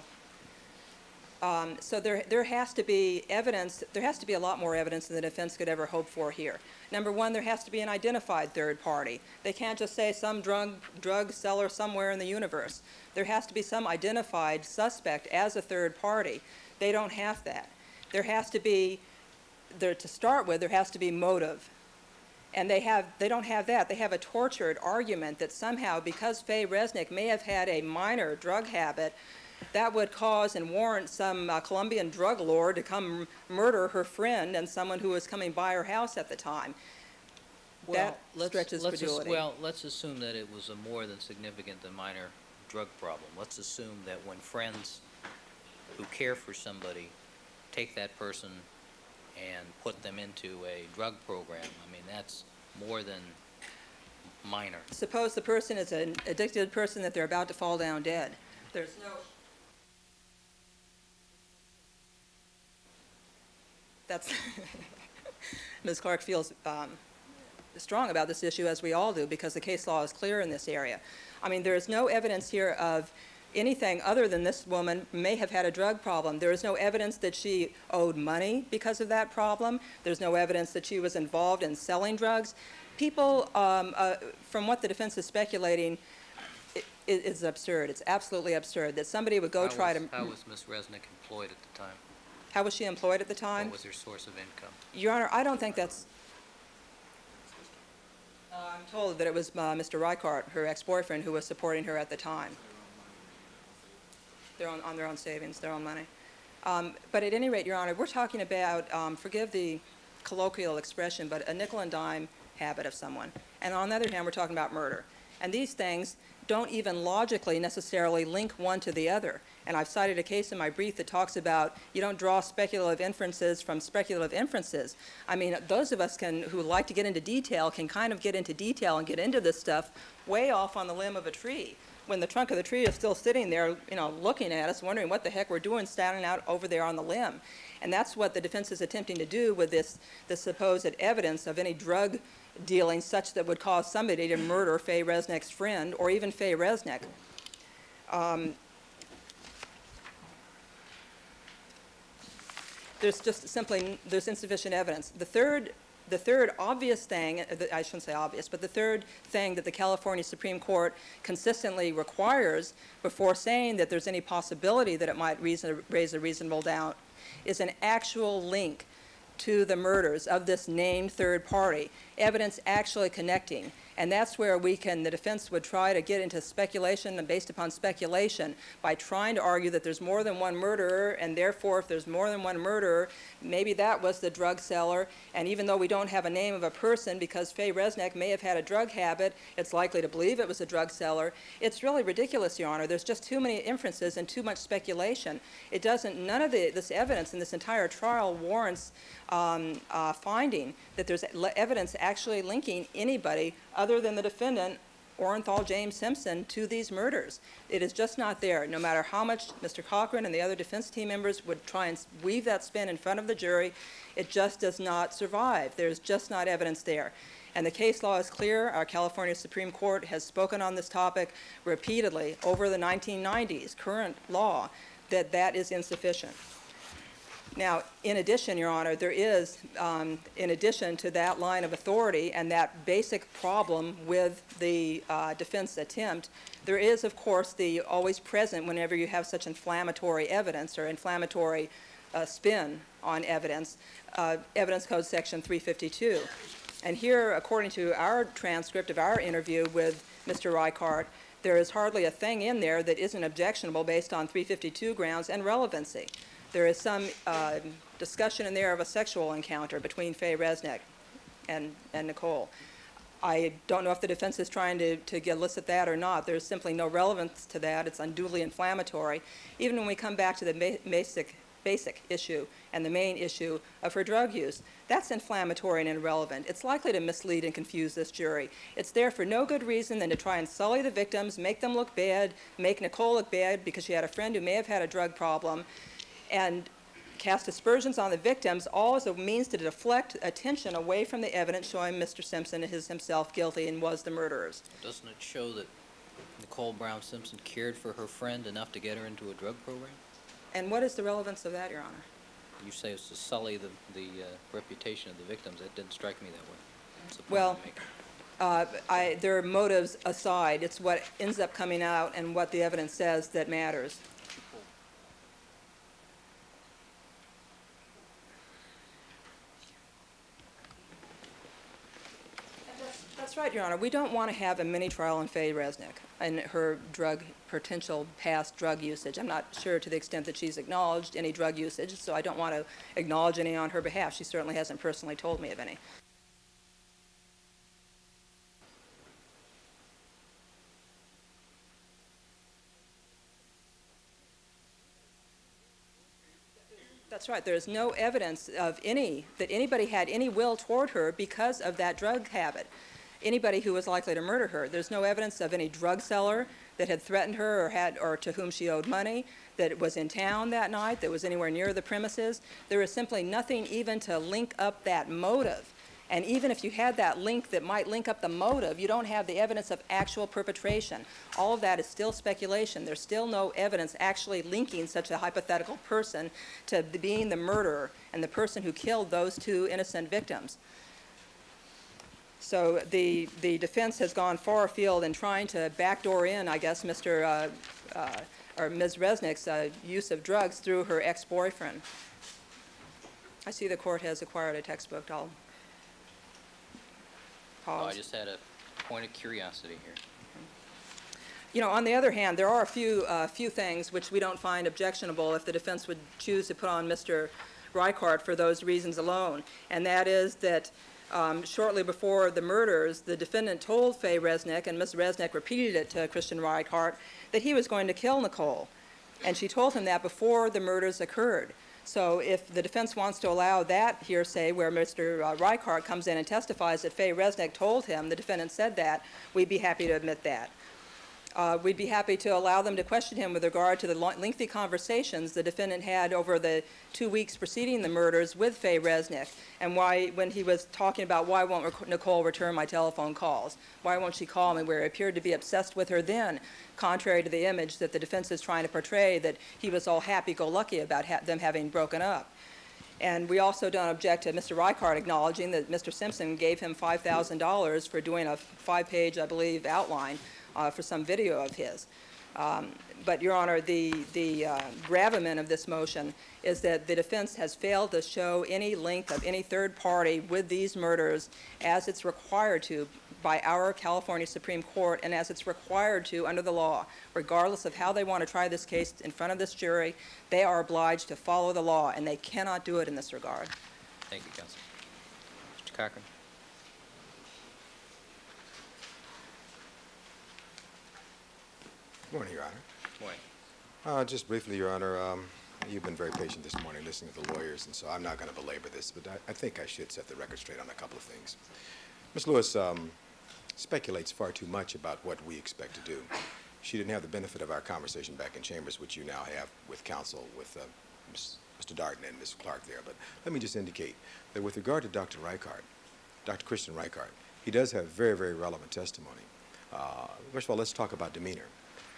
so. So there has to be evidence, there has to be a lot more evidence than the defense could ever hope for here. Number one, there has to be an identified third party. They can't just say some drug seller somewhere in the universe. There has to be some identified suspect as a third party. They don't have that. There has to be, to start with, there has to be motive. And they don't have that. They have a tortured argument that somehow, because Faye Resnick may have had a minor drug habit, that would cause and warrant some Colombian drug lord to come murder her friend and someone who was coming by her house at the time. That stretches credulity. Well, let's assume that it was a more than significant than minor drug problem. Let's assume that when friends who care for somebody take that person and put them into a drug program, I mean, that's more than minor. Suppose the person is an addicted person that they're about to fall down dead. There's no... That's... Ms. Clark feels strong about this issue, as we all do, because the case law is clear in this area. I mean, there is no evidence here of anything other than this woman may have had a drug problem. There is no evidence that she owed money because of that problem. There's no evidence that she was involved in selling drugs. People, from what the defense is speculating, is absurd. It's absolutely absurd that somebody would go try to... How was Ms. Resnick employed at the time? How was she employed at the time? What was her source of income? Your Honor, I don't think that's... I'm told that it was Mr. Reichardt, her ex-boyfriend, who was supporting her at the time. They're on their own savings, their own money. But at any rate, Your Honor, we're talking about, forgive the colloquial expression, but a nickel and dime habit of someone. And on the other hand, we're talking about murder. And these things don't even logically necessarily link one to the other. And I've cited a case in my brief that talks about you don't draw speculative inferences from speculative inferences. I mean, those of us who like to get into detail can kind of get into detail and get into this stuff way off on the limb of a tree, when the trunk of the tree is still sitting there, you know, looking at us, wondering what the heck we're doing standing out over there on the limb. And that's what the defense is attempting to do with this supposed evidence of any drug dealing such that would cause somebody to murder Faye Resnick's friend or even Faye Resnick. There's just simply, there's insufficient evidence. The third obvious thing, I shouldn't say obvious, but the third thing that the California Supreme Court consistently requires before saying that there's any possibility that it might raise a reasonable doubt is an actual link to the murders of this named third party, evidence actually connecting. And that's where the defense would try to get into speculation and based upon speculation by trying to argue that there's more than one murderer, and therefore if there's more than one murderer, maybe that was the drug seller. And even though we don't have a name of a person because Faye Resnick may have had a drug habit, it's likely to believe it was a drug seller. It's really ridiculous, Your Honor. There's just too many inferences and too much speculation. It doesn't, none of this evidence in this entire trial warrants finding that there's evidence actually linking anybody other than the defendant, Orenthal James Simpson, to these murders. It is just not there. No matter how much Mr. Cochran and the other defense team members would try and weave that spin in front of the jury, it just does not survive. There's just not evidence there. And the case law is clear. Our California Supreme Court has spoken on this topic repeatedly over the 1990s, current law, that is insufficient. Now, in addition, Your Honor, there is, in addition to that line of authority and that basic problem with the defense attempt, there is, of course, the always present whenever you have such inflammatory evidence or inflammatory spin on evidence, Evidence Code Section 352. And here, according to our transcript of our interview with Mr. Reichardt, there is hardly a thing in there that isn't objectionable based on 352 grounds and relevancy. There is some discussion in there of a sexual encounter between Faye Resnick and Nicole. I don't know if the defense is trying to elicit that or not. There's simply no relevance to that. It's unduly inflammatory. Even when we come back to the basic issue and the main issue of her drug use, that's inflammatory and irrelevant. It's likely to mislead and confuse this jury. It's there for no good reason than to try and sully the victims, make them look bad, make Nicole look bad because she had a friend who may have had a drug problem, and cast aspersions on the victims, all as a means to deflect attention away from the evidence showing Mr. Simpson is himself guilty and was the murderers. Doesn't it show that Nicole Brown Simpson cared for her friend enough to get her into a drug program? And what is the relevance of that, Your Honor? You say it's to sully the reputation of the victims. That didn't strike me that way. That's the point Well, I'm making. their motives aside, it's what ends up coming out and what the evidence says that matters. That's right, Your Honor. We don't want to have a mini-trial on Faye Resnick and her potential past drug usage. I'm not sure to the extent that she's acknowledged any drug usage, so I don't want to acknowledge any on her behalf. She certainly hasn't personally told me of any. That's right. There's no evidence of that anybody had any will toward her because of that drug habit. Anybody who was likely to murder her. There's no evidence of any drug seller that had threatened her or to whom she owed money, that was in town that night, that was anywhere near the premises. There is simply nothing even to link up that motive. And even if you had that link that might link up the motive, you don't have the evidence of actual perpetration. All of that is still speculation. There's still no evidence actually linking such a hypothetical person to being the murderer and the person who killed those two innocent victims. So the defense has gone far afield in trying to backdoor in, I guess, Mr. or Ms. Resnick's use of drugs through her ex-boyfriend. I see the court has acquired a textbook. I'll pause. I just had a point of curiosity here. You know, on the other hand, there are a few things which we don't find objectionable if the defense would choose to put on Mr. Reichardt for those reasons alone, and that is that shortly before the murders, the defendant told Faye Resnick, and Ms. Resnick repeated it to Christian Reichardt, that he was going to kill Nicole. And she told him that before the murders occurred. So if the defense wants to allow that hearsay where Mr. Reichardt comes in and testifies that Faye Resnick told him, the defendant said that, we'd be happy to admit that. We'd be happy to allow them to question him with regard to the lengthy conversations the defendant had over the 2 weeks preceding the murders with Faye Resnick, and why, when he was talking about why won't Nicole return my telephone calls, why won't she call me, where he appeared to be obsessed with her then, contrary to the image that the defense is trying to portray that he was all happy-go-lucky about them having broken up. And we also don't object to Mr. Reichardt acknowledging that Mr. Simpson gave him $5,000 for doing a 5-page, I believe, outline for some video of his. But, Your Honor, the gravamen of this motion is that the defense has failed to show any link of any third party with these murders as it's required to by our California Supreme Court and as it's required to under the law. Regardless of how they want to try this case in front of this jury, they are obliged to follow the law, and they cannot do it in this regard. Thank you, Counsel. Mr. Cochran. Good morning, Your Honor. Morning. Just briefly, Your Honor, you've been very patient this morning listening to the lawyers, and so I'm not going to belabor this, but I think I should set the record straight on a couple of things. Ms. Lewis speculates far too much about what we expect to do. She didn't have the benefit of our conversation back in chambers, which you now have with counsel, with Mr. Darden and Ms. Clark there. But let me just indicate that with regard to Dr. Reichardt, Dr. Christian Reichardt, he does have very, very relevant testimony. First of all, let's talk about demeanor.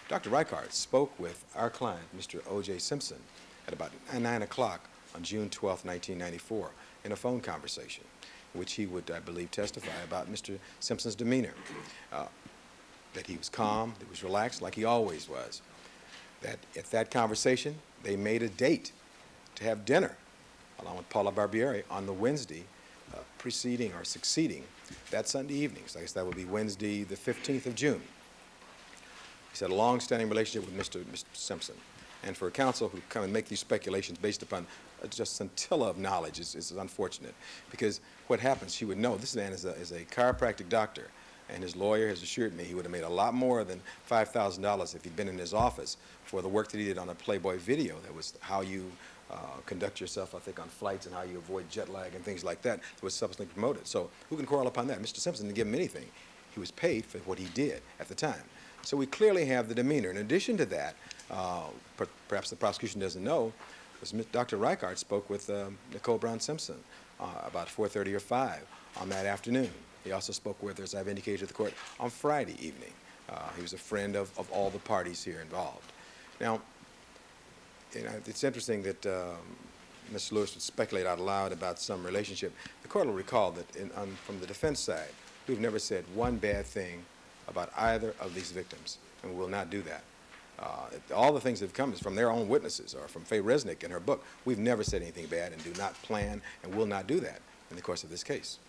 Dr. Reichardt spoke with our client, Mr. O.J. Simpson, at about 9 o'clock on June 12, 1994, in a phone conversation, in which he would, I believe, testify about Mr. Simpson's demeanor, that he was calm, that he was relaxed, like he always was. That at that conversation, they made a date to have dinner, along with Paula Barbieri, on the Wednesday preceding or succeeding that Sunday evening. So I guess that would be Wednesday, the 15th of June. He's had a long-standing relationship with Mr. Simpson. And for a counsel who come and make these speculations based upon just scintilla of knowledge is unfortunate. Because what happens, she would know, this man is a chiropractic doctor, and his lawyer has assured me he would have made a lot more than $5,000 if he'd been in his office for the work that he did on a Playboy video. That was how you conduct yourself, I think, on flights and how you avoid jet lag and things like that. That was subsequently promoted. So who can quarrel upon that? Mr. Simpson didn't give him anything. He was paid for what he did at the time. So we clearly have the demeanor. In addition to that, perhaps the prosecution doesn't know, because Dr. Reichart spoke with Nicole Brown Simpson about 4:30 or 5 on that afternoon. He also spoke with her, as I've indicated to the court, on Friday evening. He was a friend of all the parties here involved. Now, it's interesting that Mr. Lewis would speculate out loud about some relationship. The court will recall that from the defense side, we've never said one bad thing about either of these victims, and we will not do that. All the things that have come is from their own witnesses or from Faye Resnick in her book. We've never said anything bad and do not plan and will not do that in the course of this case.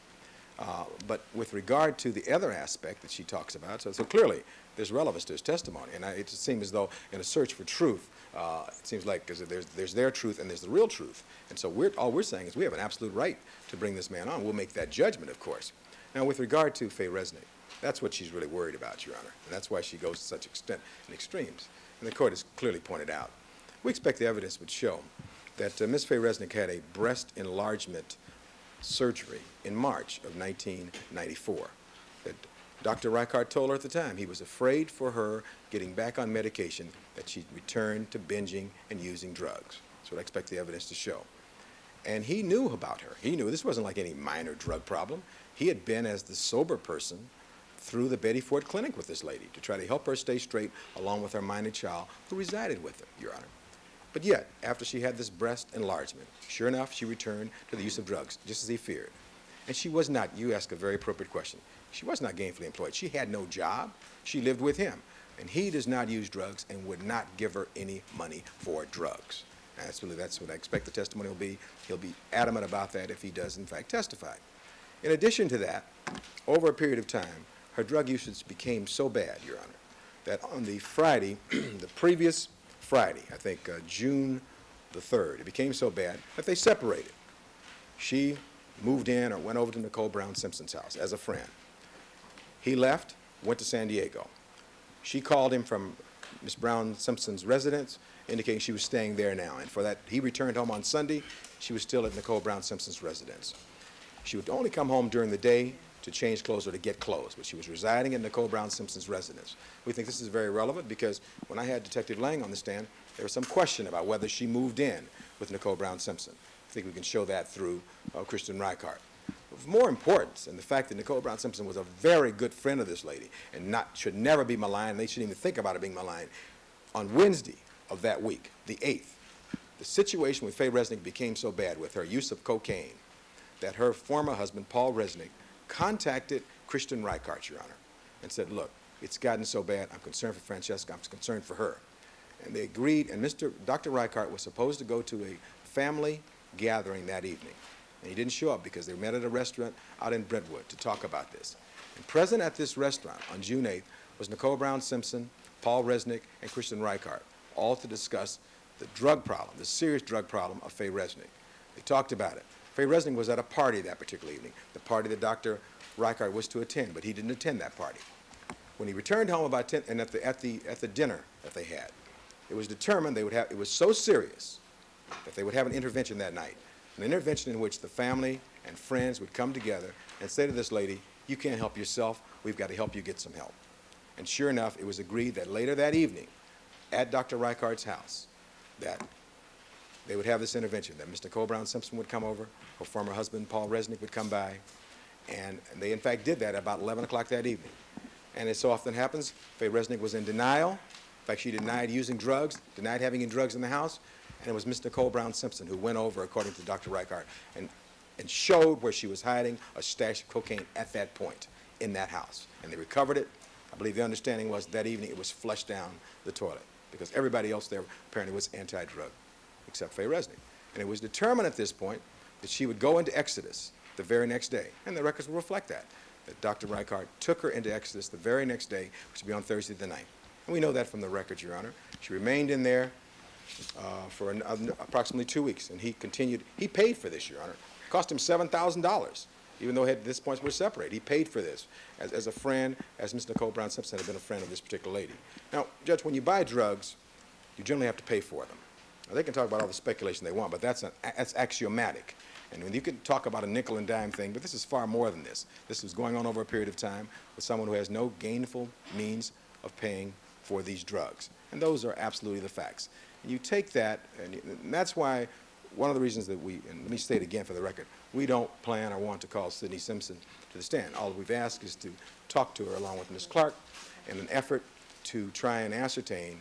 But with regard to the other aspect that she talks about, so clearly there's relevance to his testimony, and it just seems as though in a search for truth, it seems like there's their truth and there's the real truth. And so all we're saying is we have an absolute right to bring this man on. We'll make that judgment, of course. Now, with regard to Faye Resnick, that's what she's really worried about, Your Honor, and that's why she goes to such extent and extremes. And the court has clearly pointed out. We expect the evidence would show that Ms. Faye Resnick had a breast enlargement surgery in March of 1994. That Dr. Reichart told her at the time he was afraid for her getting back on medication, that she'd return to binging and using drugs. That's what I expect the evidence to show. And he knew about her. He knew this wasn't like any minor drug problem. He had been as the sober person through the Betty Ford Clinic with this lady to try to help her stay straight along with her minor child who resided with her, Your Honor. But yet, after she had this breast enlargement, sure enough, she returned to the use of drugs, just as he feared. And she was not, you ask a very appropriate question, she was not gainfully employed. She had no job. She lived with him. And he does not use drugs and would not give her any money for drugs. And that's what I expect the testimony will be. He'll be adamant about that if he does, in fact, testify. In addition to that, over a period of time, her drug usage became so bad, Your Honor, that on the Friday, the previous Friday, I think June the 3rd, it became so bad that they separated. She moved in or went over to Nicole Brown Simpson's house as a friend. He left, went to San Diego. She called him from Ms. Brown Simpson's residence, indicating she was staying there now. And for that, he returned home on Sunday. She was still at Nicole Brown Simpson's residence. She would only come home during the day to change clothes or to get clothes, but she was residing in Nicole Brown Simpson's residence. We think this is very relevant because when I had Detective Lang on the stand, there was some question about whether she moved in with Nicole Brown Simpson. I think we can show that through Christian Reichart. Of more importance, and the fact that Nicole Brown Simpson was a very good friend of this lady and should never be maligned, and they shouldn't even think about it being maligned. On Wednesday of that week, the 8th, the situation with Faye Resnick became so bad with her use of cocaine that her former husband, Paul Resnick, contacted Christian Reichart, Your Honor, and said, look, it's gotten so bad, I'm concerned for Francesca, I'm concerned for her. And they agreed, and Dr. Reichart was supposed to go to a family gathering that evening. And he didn't show up because they met at a restaurant out in Brentwood to talk about this. And present at this restaurant on June 8th was Nicole Brown Simpson, Paul Resnick, and Christian Reichart, all to discuss the drug problem, the serious drug problem of Faye Resnick. They talked about it. Faye Resnick was at a party that particular evening, the party that Dr. Reichart was to attend, but he didn't attend that party. When he returned home about 10, and at the dinner that they had, it was determined it was so serious that they would have an intervention that night, an intervention in which the family and friends would come together and say to this lady, you can't help yourself, we've got to help you get some help. And sure enough, it was agreed that later that evening, at Dr. Reichart's house, that they would have this intervention, that Ms. Nicole Brown Simpson would come over, her former husband, Paul Resnick, would come by, and they, in fact, did that about 11 o'clock that evening. And as so often happens, Faye Resnick was in denial. In fact, she denied using drugs, denied having any drugs in the house. And it was Miss Nicole Brown Simpson who went over, according to Dr. Reichart, and showed where she was hiding a stash of cocaine at that point in that house. And they recovered it. I believe the understanding was that evening it was flushed down the toilet because everybody else there apparently was anti-drug except Faye Resnick. And it was determined at this point that she would go into Exodus the very next day, and the records will reflect that Dr. Reichart took her into Exodus the very next day, which would be on Thursday the 9th. And we know that from the records, Your Honor. She remained in there for approximately 2 weeks, and he continued. He paid for this, Your Honor. It cost him $7,000, even though at this point we're separated. He paid for this as a friend, as Ms. Nicole Brown Simpson had been a friend of this particular lady. Now, Judge, when you buy drugs, you generally have to pay for them. Now, they can talk about all the speculation they want, but that's axiomatic. And when you can talk about a nickel and dime thing, but this is far more than this. This is going on over a period of time with someone who has no gainful means of paying for these drugs. And those are absolutely the facts. And you take that, and that's why one of the reasons that and let me state again for the record, we don't plan or want to call Sidney Simpson to the stand. All we've asked is to talk to her along with Ms. Clark in an effort to try and ascertain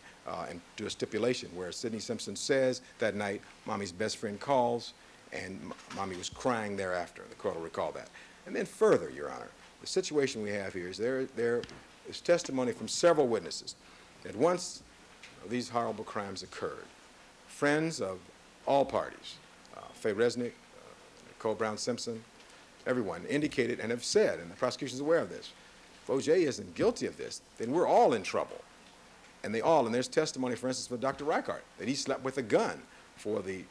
and do a stipulation where Sidney Simpson says that night, Mommy's best friend calls, and Mommy was crying thereafter. The court will recall that. And then further, Your Honor, the situation we have here is there is testimony from several witnesses that once these horrible crimes occurred, friends of all parties, Faye Resnick, Nicole Brown Simpson, everyone indicated and have said, and the prosecution is aware of this, if O.J. isn't guilty of this, then we're all in trouble. And and there's testimony, for instance, from Dr. Reichart, that he slept with a gun for the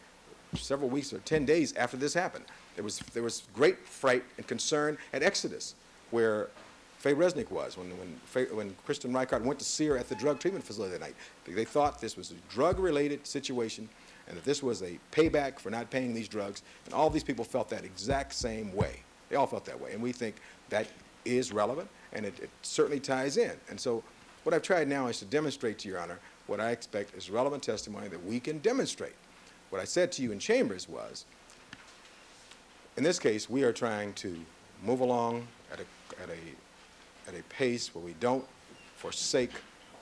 several weeks or 10 days after this happened. There was great fright and concern at Exodus, where Faye Resnick was, when Kristen Reichart went to see her at the drug treatment facility that night. They thought this was a drug-related situation and that this was a payback for not paying these drugs, and all these people felt that exact same way. They all felt that way, and we think that is relevant, and it certainly ties in. And so what I've tried now is to demonstrate to Your Honor what I expect is relevant testimony that we can demonstrate. What I said to you in chambers was, in this case, we are trying to move along at a pace where we don't forsake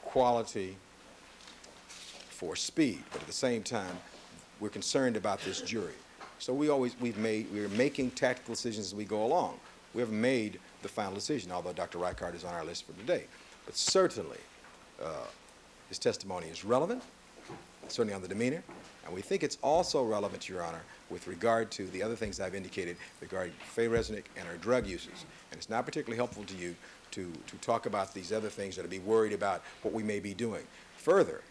quality for speed, but at the same time, we're concerned about this jury. So we're making tactical decisions as we go along. We haven't made the final decision, although Dr. Reichart is on our list for today. But certainly, his testimony is relevant, certainly on the demeanor, and we think it's also relevant, Your Honor, with regard to the other things I've indicated regarding Faye Resnick and her drug uses. And it's not particularly helpful to you to talk about these other things or to be worried about what we may be doing. Further,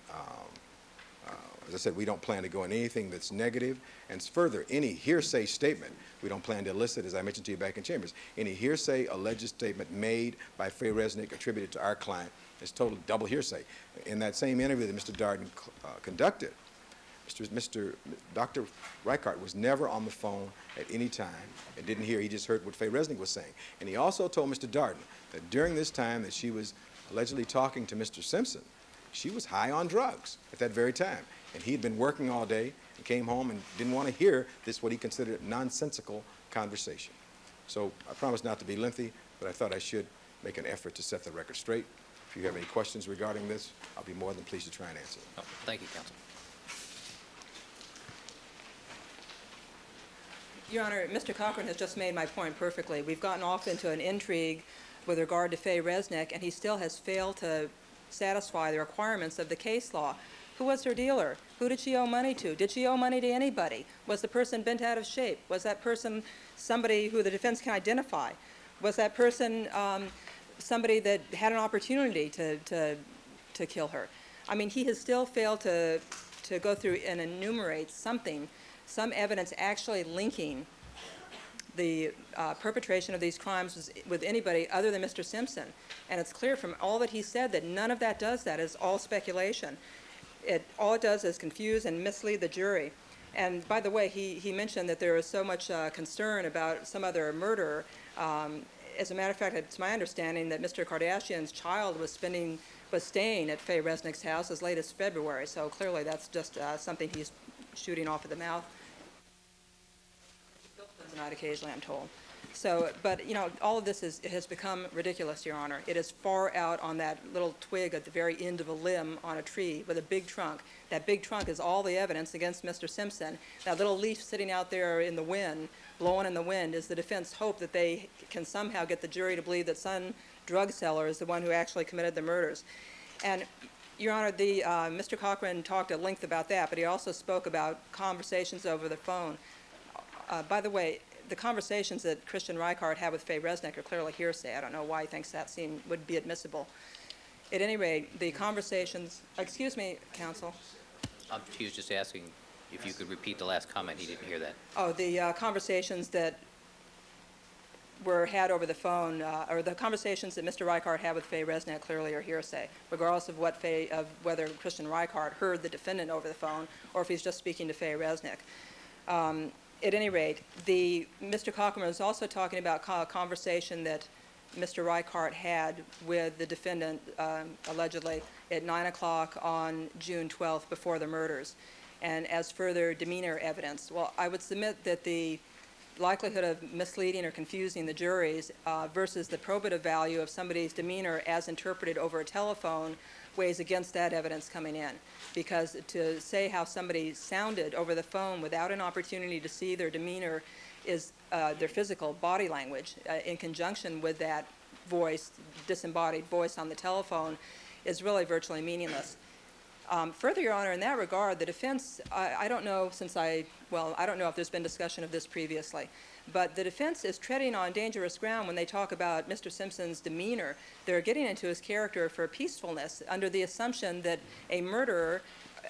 as I said, we don't plan to go in anything that's negative. And further, any hearsay statement we don't plan to elicit, as I mentioned to you back in chambers. Any hearsay alleged statement made by Faye Resnick attributed to our client is total double hearsay. In that same interview that Mr. Darden conducted, Dr. Reichart was never on the phone at any time and didn't hear. He just heard what Faye Resnick was saying. And he also told Mr. Darden that during this time that she was allegedly talking to Mr. Simpson, she was high on drugs at that very time. And he'd been working all day and came home and didn't want to hear this, what he considered nonsensical conversation. So I promise not to be lengthy, but I thought I should make an effort to set the record straight. If you have any questions regarding this, I'll be more than pleased to try and answer them. Oh, thank you, counsel. Your Honor, Mr. Cochran has just made my point perfectly. We've gotten off into an intrigue with regard to Faye Resnick, and he still has failed to satisfy the requirements of the case law. Who was her dealer? Who did she owe money to? Did she owe money to anybody? Was the person bent out of shape? Was that person somebody who the defense can identify? Was that person somebody that had an opportunity to kill her? I mean, he has still failed to go through and enumerate some evidence actually linking the perpetration of these crimes with anybody other than Mr. Simpson. And it's clear from all that he said that none of that does that. It's all speculation. All it does is confuse and mislead the jury. And by the way, he mentioned that there is so much concern about some other murderer. As a matter of fact, it's my understanding that Mr. Kardashian's child was staying at Faye Resnick's house as late as February. So clearly that's just something he's shooting off of the mouth. Tonight occasionally, I'm told. So, but, you know, all of this has become ridiculous, Your Honor. It is far out on that little twig at the very end of a limb on a tree with a big trunk. That big trunk is all the evidence against Mr. Simpson. That little leaf sitting out there in the wind, blowing in the wind, is the defense hope that they can somehow get the jury to believe that some drug seller is the one who actually committed the murders. And, Your Honor, Mr. Cochran talked at length about that, but he also spoke about conversations over the phone. By the way, the conversations that Christian Reichardt had with Faye Resnick are clearly hearsay. I don't know why he thinks that would be admissible. At any rate, the conversations, excuse me, counsel. He was just asking if you could repeat the last comment. He didn't hear that. Oh, the conversations that were had over the phone, or the conversations that Mr. Reichardt had with Faye Resnick clearly are hearsay, regardless of whether Christian Reichardt heard the defendant over the phone or if he's just speaking to Faye Resnick. At any rate, Mr. Cochran was also talking about a conversation that Mr. Reichardt had with the defendant, allegedly, at 9 o'clock on June 12th before the murders, and as further demeanor evidence. Well, I would submit that the likelihood of misleading or confusing the juries versus the probative value of somebody's demeanor as interpreted over a telephone weighs against that evidence coming in. Because to say how somebody sounded over the phone without an opportunity to see their demeanor is their physical body language in conjunction with that voice, disembodied voice on the telephone, is really virtually meaningless. Further, Your Honor, in that regard, the defense, I don't know I don't know if there's been discussion of this previously, but the defense is treading on dangerous ground when they talk about Mr. Simpson's demeanor. They're getting into his character for peacefulness under the assumption that a murderer,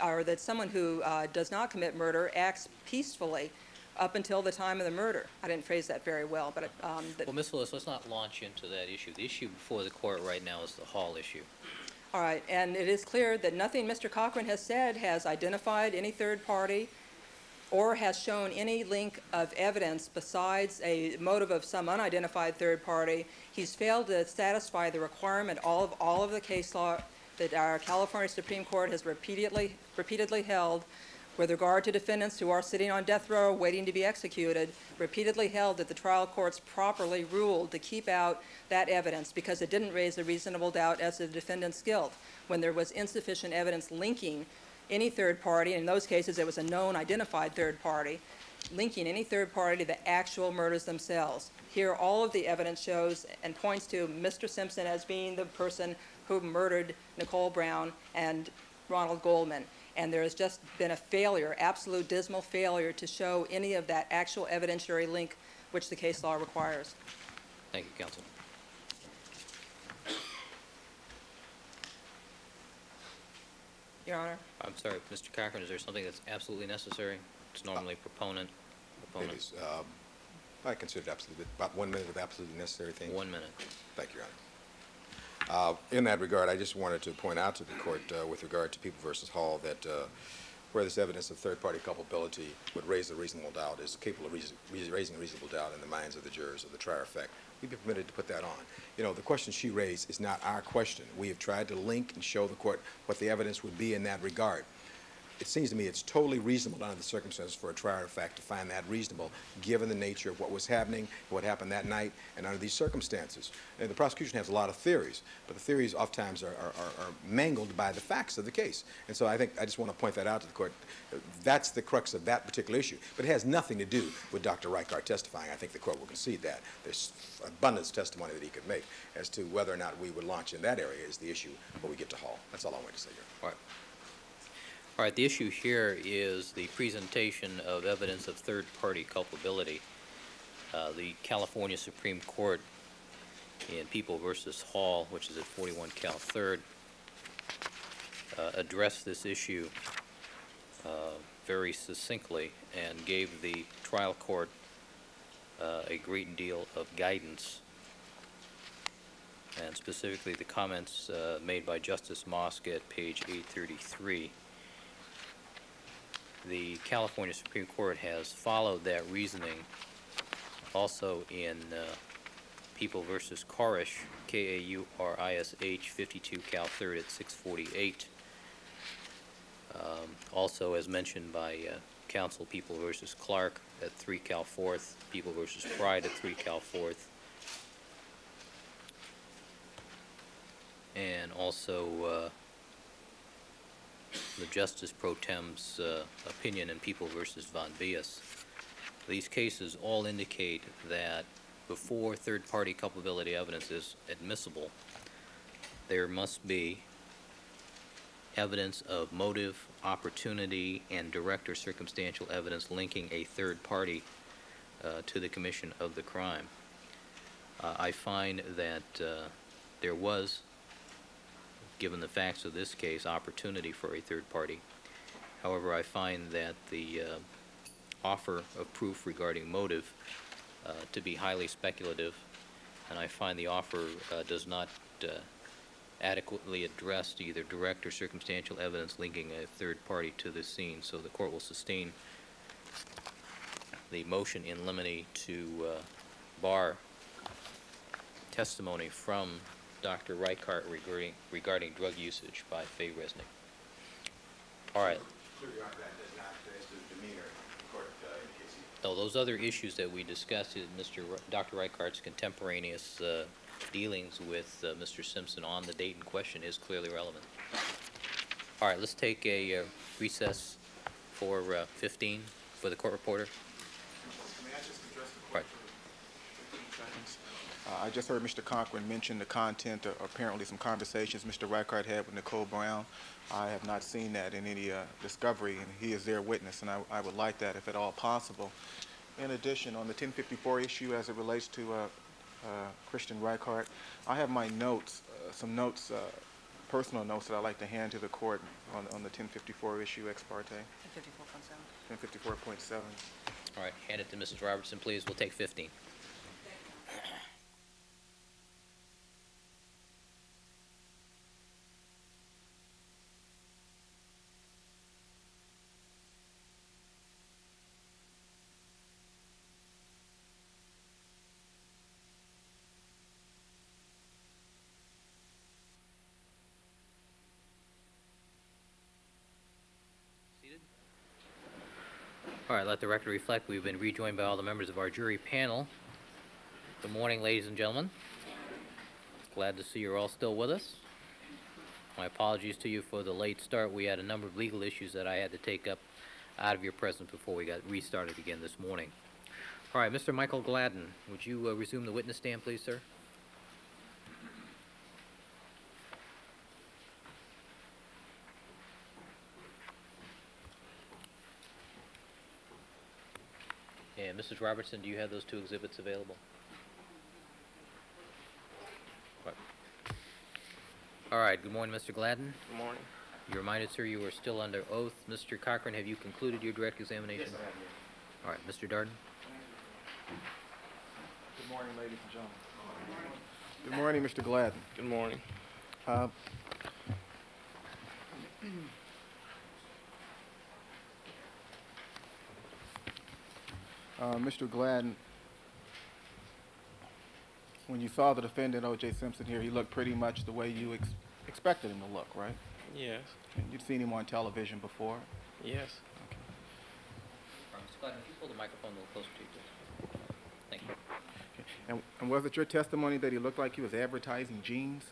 or that someone who does not commit murder, acts peacefully up until the time of the murder. I didn't phrase that very well, but... Well, Ms. Lewis, let's not launch into that issue. The issue before the court right now is the Hall issue. All right, and it is clear that nothing Mr. Cochran has said has identified any third party or has shown any link of evidence besides a motive of some unidentified third party. He's failed to satisfy the requirement, all of the case law that our California Supreme Court has repeatedly held with regard to defendants who are sitting on death row waiting to be executed, repeatedly held that the trial courts properly ruled to keep out that evidence because it didn't raise a reasonable doubt as to the defendant's guilt when there was insufficient evidence linking any third party. In those cases, it was a known identified third party, linking any third party to the actual murders themselves. Here, all of the evidence shows and points to Mr. Simpson as being the person who murdered Nicole Brown and Ronald Goldman. And there has just been a failure, absolute dismal failure, to show any of that actual evidentiary link which the case law requires. Thank you, counsel. Your Honor. I'm sorry, Mr. Cochran, is there something that's absolutely necessary? It's normally proponent. It is, I consider it absolutely, about 1 minute of absolutely necessary things. 1 minute. Thank you, Your Honor. In that regard, I just wanted to point out to the court with regard to People v. Hall that where this evidence of third-party culpability would raise a reasonable doubt, is capable of raising a reasonable doubt in the minds of the jurors of the trier effect, we'd be permitted to put that on. You know, the question she raised is not our question. We have tried to link and show the court what the evidence would be in that regard. It seems to me it's totally reasonable under the circumstances for a trier of fact to find that reasonable, given the nature of what was happening, what happened that night, and under these circumstances. And the prosecution has a lot of theories, but the theories oftentimes are mangled by the facts of the case. And so I think I just want to point that out to the court. That's the crux of that particular issue. But it has nothing to do with Dr. Reichardt testifying. I think the court will concede that. There's abundance of testimony that he could make as to whether or not we would launch in that area is the issue when we get to Hall. That's all I want to say here. All right. All right, the issue here is the presentation of evidence of third-party culpability. The California Supreme Court in People v. Hall, which is at 41 Cal 3rd, addressed this issue very succinctly and gave the trial court a great deal of guidance, and specifically the comments made by Justice Mosk at page 833. The California Supreme Court has followed that reasoning also in People v. Karish, K-A-U-R-I-S-H, 52 Cal 3rd at 648. Also, as mentioned by counsel People versus Clark at 3 Cal 4th, People versus Pride at 3 Cal 4th, and also the Justice Pro Tem's opinion in People versus Von Vius. These cases all indicate that before third-party culpability evidence is admissible, there must be evidence of motive, opportunity, and direct or circumstantial evidence linking a third party to the commission of the crime. I find that there was, given the facts of this case, opportunity for a third party. However, I find that the offer of proof regarding motive to be highly speculative, and I find the offer does not adequately address either direct or circumstantial evidence linking a third party to the scene. So the court will sustain the motion in limine to bar testimony from Dr. Reichart regarding drug usage by Faye Resnick. All right. So those other issues that we discussed is Dr. Reichart's contemporaneous dealings with Mr. Simpson on the date in question is clearly relevant. All right, let's take a recess for 15 for the court reporter. May I just address the Right. court for 15 seconds? I just heard Mr. Cochran mention the content of apparently some conversations Mr. Reichardt had with Nicole Brown. I have not seen that in any discovery, and he is their witness, and I would like that if at all possible. In addition, on the 1054 issue as it relates to Christian Reichardt, I have my notes, some notes, personal notes that I'd like to hand to the court on the 1054 issue ex parte. 1054.7. 1054.7. All right, hand it to Mrs. Robertson, please. We'll take 15. All right, let the record reflect we've been rejoined by all the members of our jury panel. Good morning, ladies and gentlemen. Glad to see you're all still with us. My apologies to you for the late start. We had a number of legal issues that I had to take up out of your presence before we got restarted again this morning. All right, Mr. Michael Gladden, would you resume the witness stand, please, sir? And Mrs. Robertson, do you have those two exhibits available? All right, good morning, Mr. Gladden. Good morning. You're reminded, sir, you are still under oath. Mr. Cochran, have you concluded your direct examination? Yes, I have. All right, Mr. Darden. Good morning, ladies and gentlemen. Good morning, Mr. Gladden. Good morning. Mr. Gladden, when you saw the defendant, O.J. Simpson, here, he looked pretty much the way you expected him to look, right? Yes. You'd seen him on television before. Yes. All right, Mr. Gladden, if you pull the microphone a little closer to you, please. Thank you. And was it your testimony that he looked like he was advertising jeans?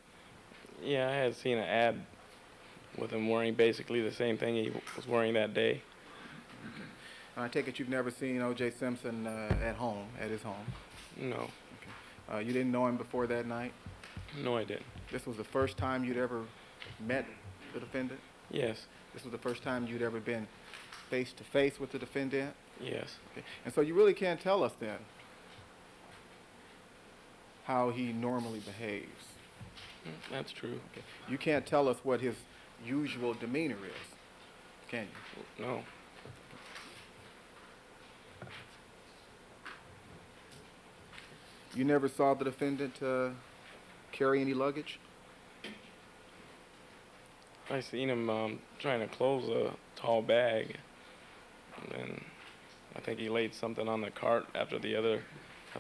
Yeah, I had seen an ad with him wearing basically the same thing he was wearing that day. I take it you've never seen O.J. Simpson at home, at his home? No. Okay. You didn't know him before that night? No, I didn't. This was the first time you'd ever met the defendant? Yes. This was the first time you'd ever been face-to-face with the defendant? Yes. Okay. And so you really can't tell us then how he normally behaves? That's true. Okay. You can't tell us what his usual demeanor is, can you? No. You never saw the defendant carry any luggage? I seen him trying to close a tall bag, and then I think he laid something on the cart after the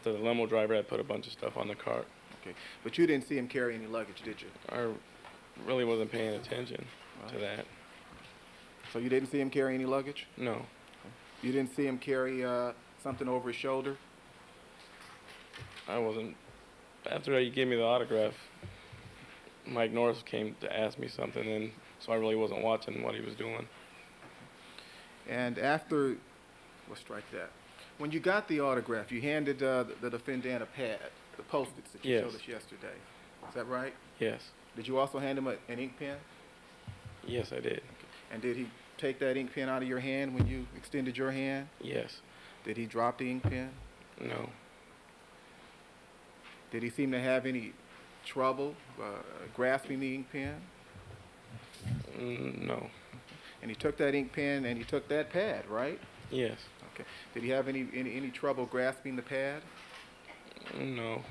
limo driver had put a bunch of stuff on the cart. Okay. But you didn't see him carry any luggage, did you? I really wasn't paying attention to that. So you didn't see him carry any luggage? No. You didn't see him carry something over his shoulder? I wasn't. After he gave me the autograph, Mike Norris came to ask me something, and so I really wasn't watching what he was doing. And after, we'll strike that. When you got the autograph, you handed the defendant a pad, the Post-its that you Yes. showed us yesterday. Is that right? Yes. Did you also hand him an ink pen? Yes, I did. And did he take that ink pen out of your hand when you extended your hand? Yes. Did he drop the ink pen? No. Did he seem to have any trouble grasping the ink pen? No. And he took that ink pen and he took that pad, right? Yes. Okay. Did he have any trouble grasping the pad? No.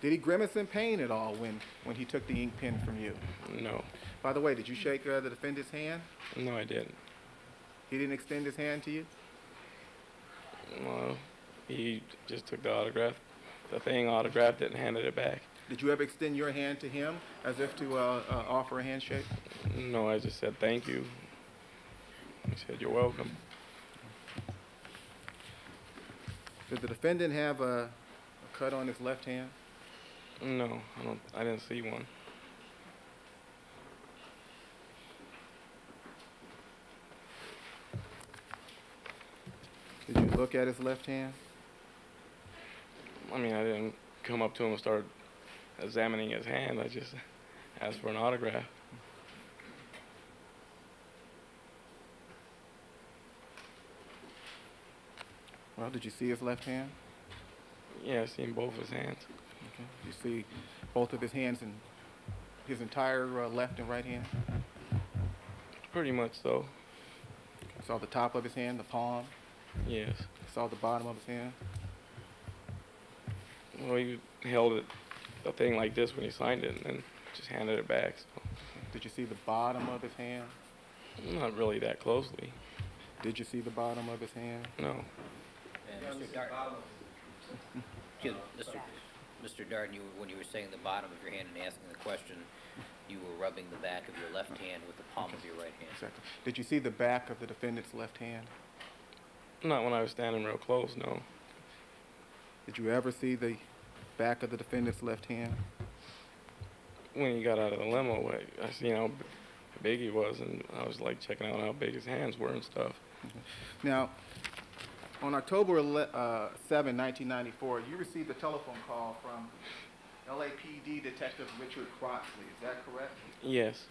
Did he grimace in pain at all when he took the ink pen from you? No. By the way, did you shake the defendant's hand? No, I didn't. He didn't extend his hand to you? Well, he just took the autograph, the thing autographed it and handed it back. Did you ever extend your hand to him as if to offer a handshake? No, I just said thank you. He said you're welcome. Did the defendant have a cut on his left hand? No, I didn't see one. Did you look at his left hand? I mean, I didn't come up to him and start examining his hand. I just asked for an autograph. Well, did you see his left hand? Yeah, I seen both his hands. Okay. Did you see both of his hands and his entire left and right hand? Pretty much so. You saw the top of his hand, the palm. Yes. You saw the bottom of his hand. Well, he held it, a thing like this when he signed it, and then just handed it back. So Did you see the bottom of his hand? not really that closely. Did you see the bottom of his hand? No. And Mr. Darden, excuse me, Mr. Darden, when you were saying the bottom of your hand and asking the question, you were rubbing the back of your left hand with the palm of your right hand. Exactly. Did you see the back of the defendant's left hand? Not when I was standing real close, no. Did you ever see the back of the defendant's left hand? When he got out of the limo, I seen how big he was, and I was like checking out how big his hands were and stuff. Now, on October 7, 1994, you received a telephone call from LAPD Detective Richard Crotchley. Is that correct? Yes.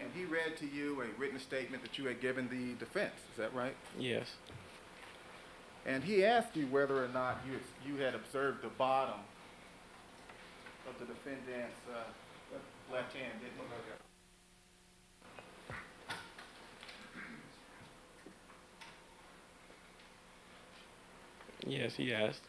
And he read to you a written statement that you had given the defense. Is that right? Yes. And he asked you whether or not you had observed the bottom of the defendant's left hand, didn't he? Yes, he asked.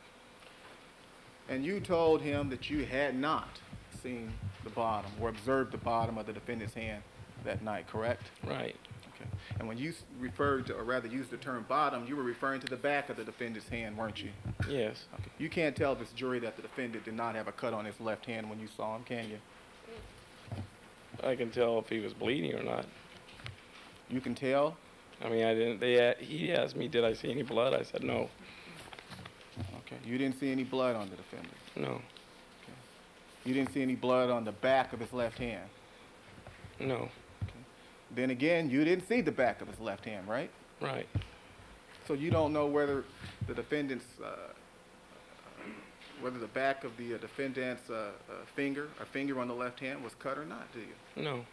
And you told him that you had not seen the bottom or observed the bottom of the defendant's hand that night, correct? Right. Okay. And when you referred to, or rather used the term bottom, you were referring to the back of the defendant's hand, weren't you? Yes. Okay. You can't tell this jury that the defendant did not have a cut on his left hand when you saw him, can you? I can tell if he was bleeding or not. You can tell? I mean, he asked me, did I see any blood? I said no. Okay. You didn't see any blood on the defendant? No. Okay. You didn't see any blood on the back of his left hand? No. Okay. Then again, you didn't see the back of his left hand, right? Right. So you don't know whether the defendant's, whether the back of the defendant's finger on the left hand was cut or not, do you? No.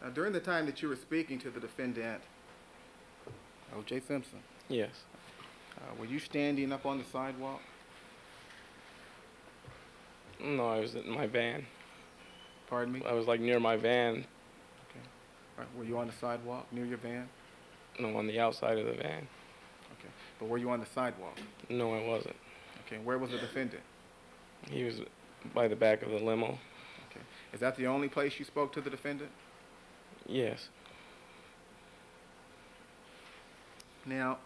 Now, during the time that you were speaking to the defendant, O.J. Simpson, Yes. were you standing up on the sidewalk? No, I was in my van. Pardon me? I was like near my van. Okay. All right. Were you on the sidewalk near your van? No, on the outside of the van. Okay. But were you on the sidewalk? No, I wasn't. Okay. Where was the defendant? He was by the back of the limo. Okay. Is that the only place you spoke to the defendant? Yes. Now,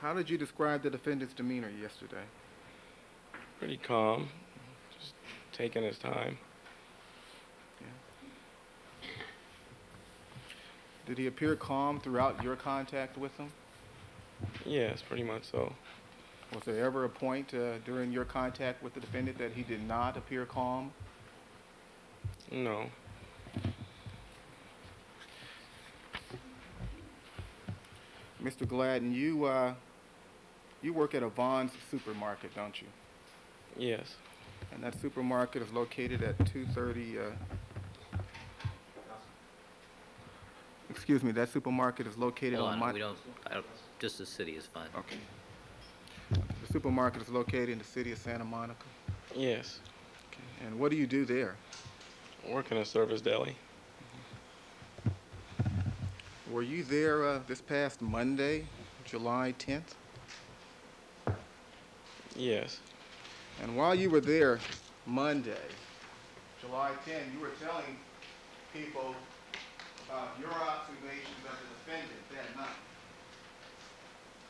how did you describe the defendant's demeanor yesterday? Pretty calm. Just taking his time. Did he appear calm throughout your contact with him? Yes, pretty much so. Was there ever a point during your contact with the defendant that he did not appear calm? No. Mr. Gladden, you work at a Vons supermarket, don't you? Yes. And that supermarket is located at 230. Excuse me. That supermarket is located Hold on. on, just the city is fine. Okay. The supermarket is located in the city of Santa Monica. Yes. Okay. And what do you do there? Work in a service deli. Were you there this past Monday, July 10th? Yes. And while you were there Monday, July 10th, you were telling people about your observations of the defendant that night.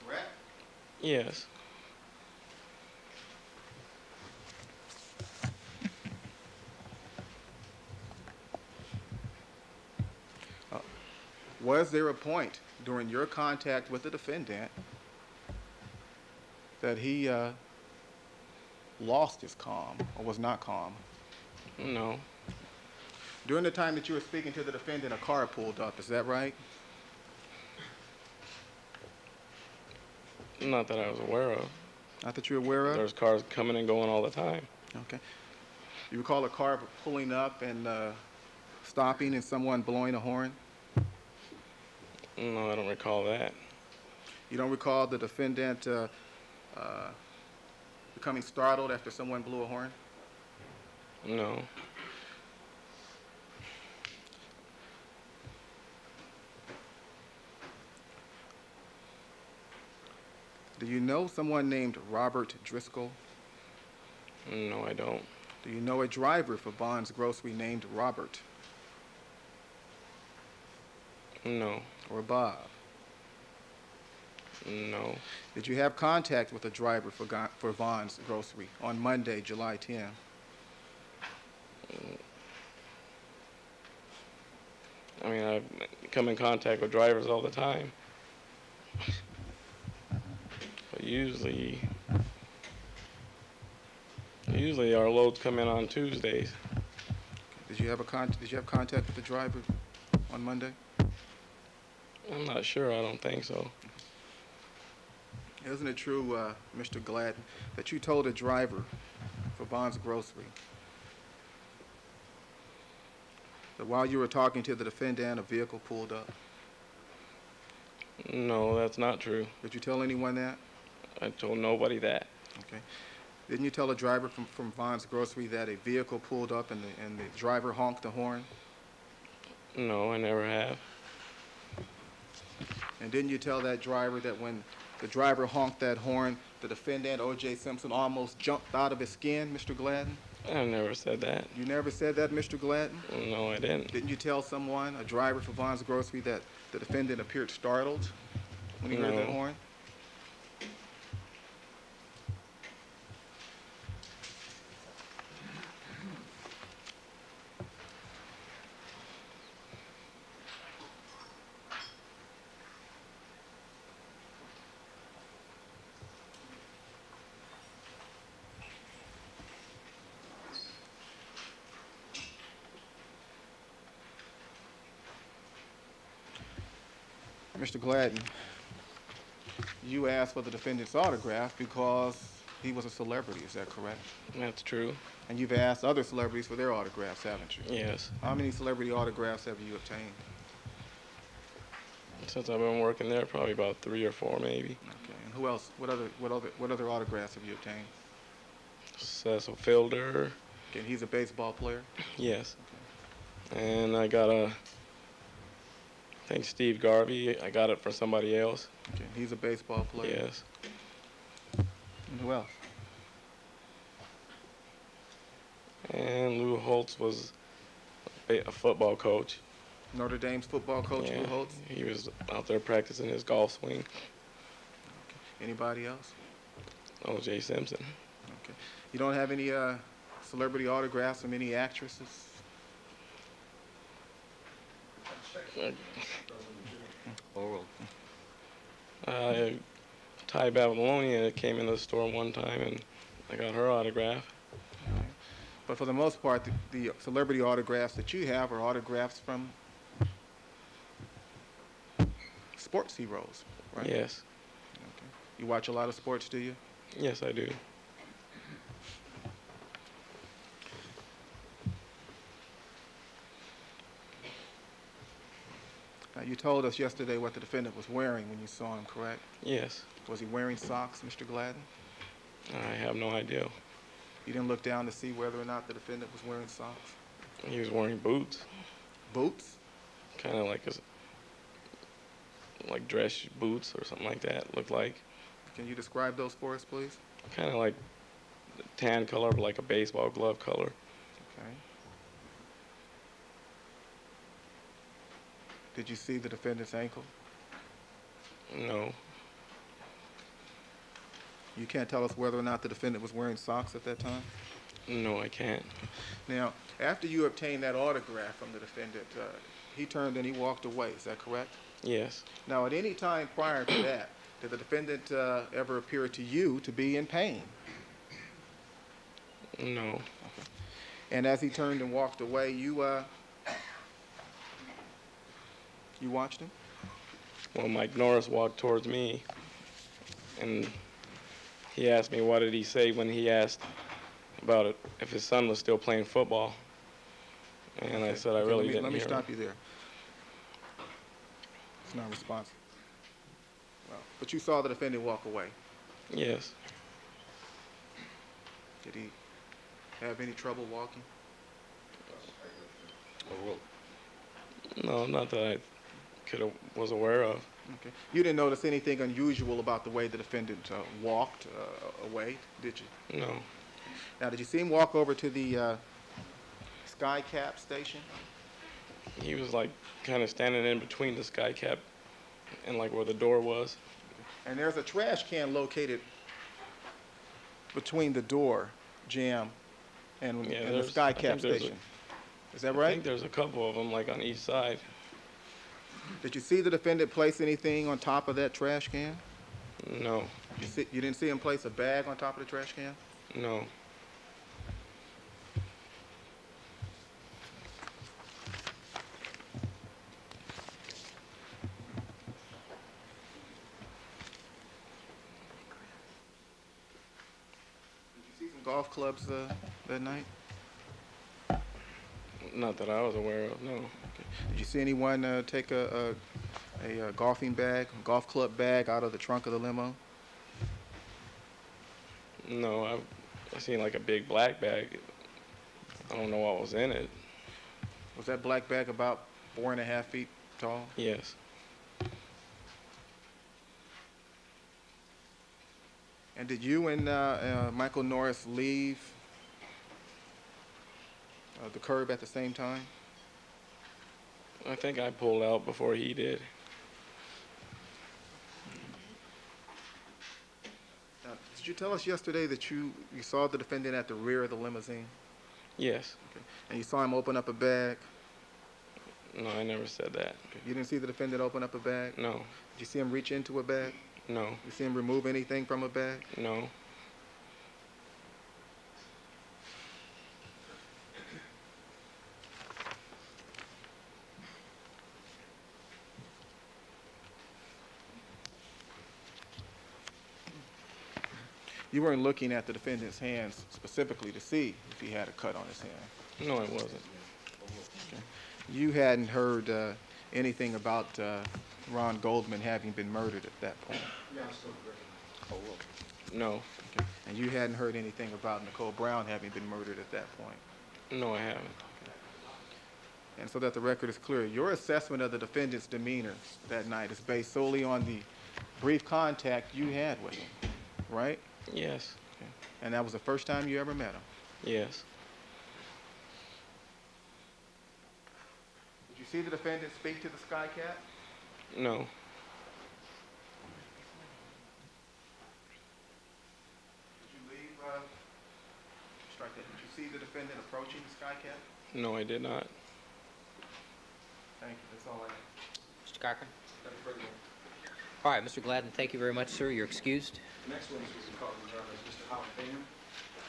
Correct? Yes. Was there a point during your contact with the defendant that he lost his calm or was not calm? No. During the time that you were speaking to the defendant, a car pulled up. Is that right? Not that I was aware of. Not that you're aware of? There's cars coming and going all the time. Okay. You recall a car pulling up and stopping and someone blowing a horn? No, I don't recall that. You don't recall the defendant becoming startled after someone blew a horn? No. Do you know someone named Robert Driscoll? No, I don't. Do you know a driver for Bond's Grocery named Robert No. or Bob? No. Did you have contact with a driver for Vaughn's Grocery on Monday, July 10? I mean, I come in contact with drivers all the time. But usually our loads come in on Tuesdays. Did you have contact with the driver on Monday? I'm not sure. I don't think so. Isn't it true, Mr. Gladden, that you told a driver for Bond's Grocery that while you were talking to the defendant, a vehicle pulled up? No, that's not true. Did you tell anyone that? I told nobody that. Okay. Didn't you tell a driver from Bond's Grocery that a vehicle pulled up and the driver honked the horn? No, I never have. And didn't you tell that driver that when the driver honked that horn, the defendant, O.J. Simpson, almost jumped out of his skin, Mr. Gladden? I never said that. You never said that, Mr. Gladden? No, I didn't. Didn't you tell someone, a driver for Vaughn's Grocery, that the defendant appeared startled when he heard that No. horn? Mr. Gladden, you asked for the defendant's autograph because he was a celebrity, is that correct? That's true. And you've asked other celebrities for their autographs, haven't you? Yes. How many celebrity autographs have you obtained? Since I've been working there, probably about 3 or 4 maybe. Okay, and who else? What other autographs have you obtained? Cecil Fielder. Okay, and he's a baseball player? Yes. And I got I think Steve Garvey. I got it for somebody else. Okay, he's a baseball player? Yes. And who else? And Lou Holtz was a football coach. Notre Dame's football coach, Yeah, Lou Holtz? he was out there practicing his golf swing. Okay. Anybody else? O.J. Simpson. Okay. You don't have any celebrity autographs from any actresses? Overruled. Ty Babylonia came into the store one time and I got her autograph. But for the most part, the celebrity autographs that you have are autographs from sports heroes, right? Yes. Okay. You watch a lot of sports, do you? Yes, I do. Now, you told us yesterday what the defendant was wearing when you saw him, correct? Yes. Was he wearing socks, Mr. Gladden? I have no idea. You didn't look down to see whether or not the defendant was wearing socks? He was wearing boots, Boots? kind of like like dress boots or something like that. Looked like Can you describe those for us, please? kind of like tan color, but like a baseball glove color. Okay. Did you see the defendant's ankle? No. You can't tell us whether or not the defendant was wearing socks at that time? No, I can't. Now, after you obtained that autograph from the defendant, he turned and he walked away. Is that correct? Yes. Now, at any time prior to that, did the defendant ever appear to you to be in pain? No. And as he turned and walked away, you watched him? Well, Mike Norris walked towards me, and he asked me what did he say when he asked about it, if his son was still playing football. And I said I really didn't Let me hear stop him. you there. It's not responsive. Well, but you saw the defendant walk away. Yes. Did he have any trouble walking? Overruled. No, not that I was aware of. Okay. You didn't notice anything unusual about the way the defendant walked away, did you? No. Now, did you see him walk over to the Sky Cap station? He was like kind of standing in between the sky cap and like where the door was. And there's a trash can located between the door jamb and the there's- Sky I Cap think there's station. Is that I think right? there's a couple of them like on each side. Did you see the defendant place anything on top of that trash can? No. You didn't see him place a bag on top of the trash can? No. Did you see some golf clubs that night? Not that I was aware of, no. Did you see anyone take a golfing bag, golf club bag out of the trunk of the limo? No, I seen like a big black bag. I don't know what was in it. Was that black bag about 4.5 feet tall? Yes. And did you and Michael Norris leave the curb at the same time? I think I pulled out before he did. Now, did you tell us yesterday that you saw the defendant at the rear of the limousine? Yes. Okay. And you saw him open up a bag? No, I never said that. Okay. You didn't see the defendant open up a bag? No. Did you see him reach into a bag? No. You see him remove anything from a bag? No. You weren't looking at the defendant's hands specifically to see if he had a cut on his hand. No, I wasn't. Okay. You hadn't heard anything about Ron Goldman having been murdered at that point. No. Okay. And you hadn't heard anything about Nicole Brown having been murdered at that point. No, I haven't. And so that the record is clear, your assessment of the defendant's demeanor that night is based solely on the brief contact you had with him, right? Yes. Okay. And that was the first time you ever met him? Yes. Did you see the defendant speak to the Sky Cat? No. Did you leave, strike that, did you see the defendant approaching the Sky Cat? No, I did not. Thank you, that's all I have. Mr. Cochran? All right, Mr. Gladden, thank you very much, sir. You're excused. The next witness will be called in is Mr. Howard Bingham.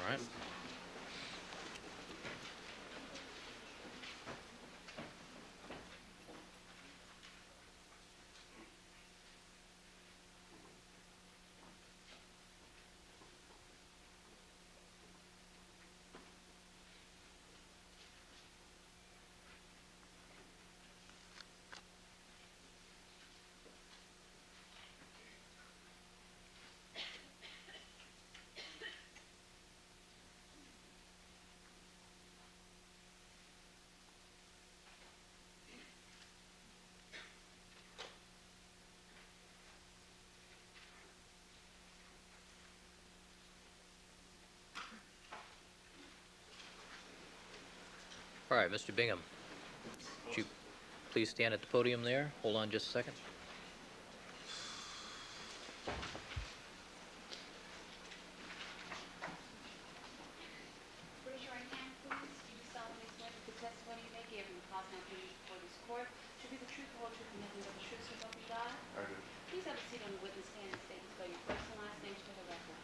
All right. All right, Mr. Bingham, would you please stand at the podium there? Hold on just a second. Raise your right hand, please. Do you solemnly swear that the testimony you may give in the cause now pleading before this court should be the truth, whole truth, and nothing but the truth, so help you God? I do. Please have a seat on the witness stand and state and spell your first and last names for the record.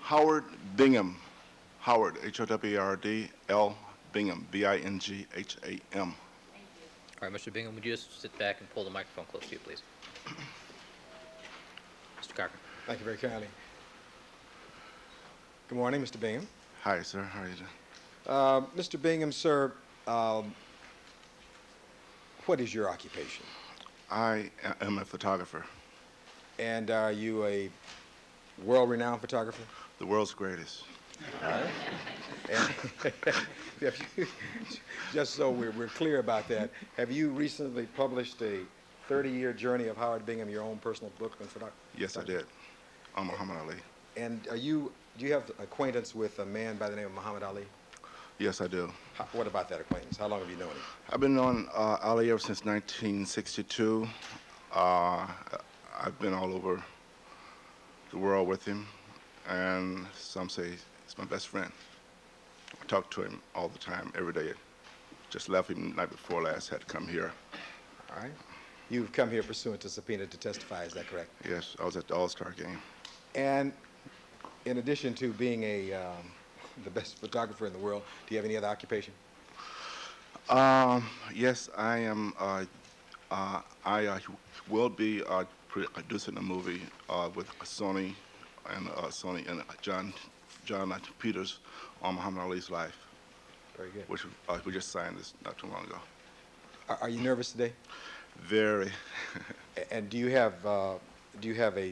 Howard Bingham. Howard, H-O-W-A-R-D, L. Bingham, B-I-N-G-H-A-M. All right, Mr. Bingham, would you just sit back and pull the microphone close to you, please? Mr. Cochran. Thank you very kindly. Good morning, Mr. Bingham. Hi, sir. How are you doing? Mr. Bingham, sir, what is your occupation? I am a photographer, And are you a world-renowned photographer? the world's greatest. All right. And if you, just so we're clear about that, have you recently published a 30-year journey of Howard Bingham, your own personal book on photography? Yes, I did. On Muhammad Ali. And do you have acquaintance with a man by the name of Muhammad Ali? Yes, I do. What about that acquaintance? How long have you known him? I've been on Ali ever since 1962. I've been all over the world with him, and some say he's my best friend. I talk to him all the time, every day. Just left him the night before last, had to come here. All right. You've come here pursuant to subpoena to testify, is that correct? Yes, I was at the All-Star game. And in addition to being the best photographer in the world, do you have any other occupation? Yes, I am. I will be producing a movie with Sony and John Peters on Muhammad Ali's life, Very good. which we just signed this not too long ago. Are you nervous today? Very. And do you have a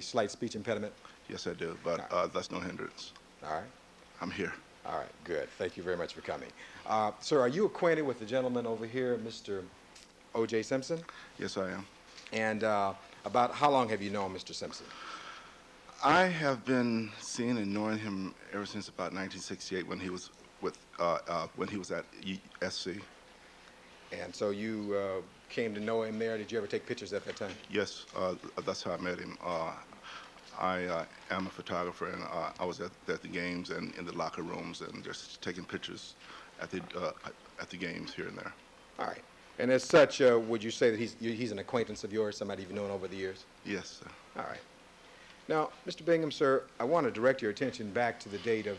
slight speech impediment? Yes, I do, but that's no hindrance. All right. I'm here. All right, good. Thank you very much for coming. Sir, are you acquainted with the gentleman over here, Mr. O.J. Simpson? Yes, I am. And about how long have you known Mr. Simpson? I have been seeing and knowing him ever since about 1968 when he was at USC. And so you came to know him there. Did you ever take pictures at that time? Yes, that's how I met him. I am a photographer, and I was at the games and in the locker rooms and just taking pictures at the games here and there. All right. And as such, would you say that he's an acquaintance of yours, somebody you've known over the years? Yes, sir. All right. Now, Mr. Bingham, sir, I want to direct your attention back to the date of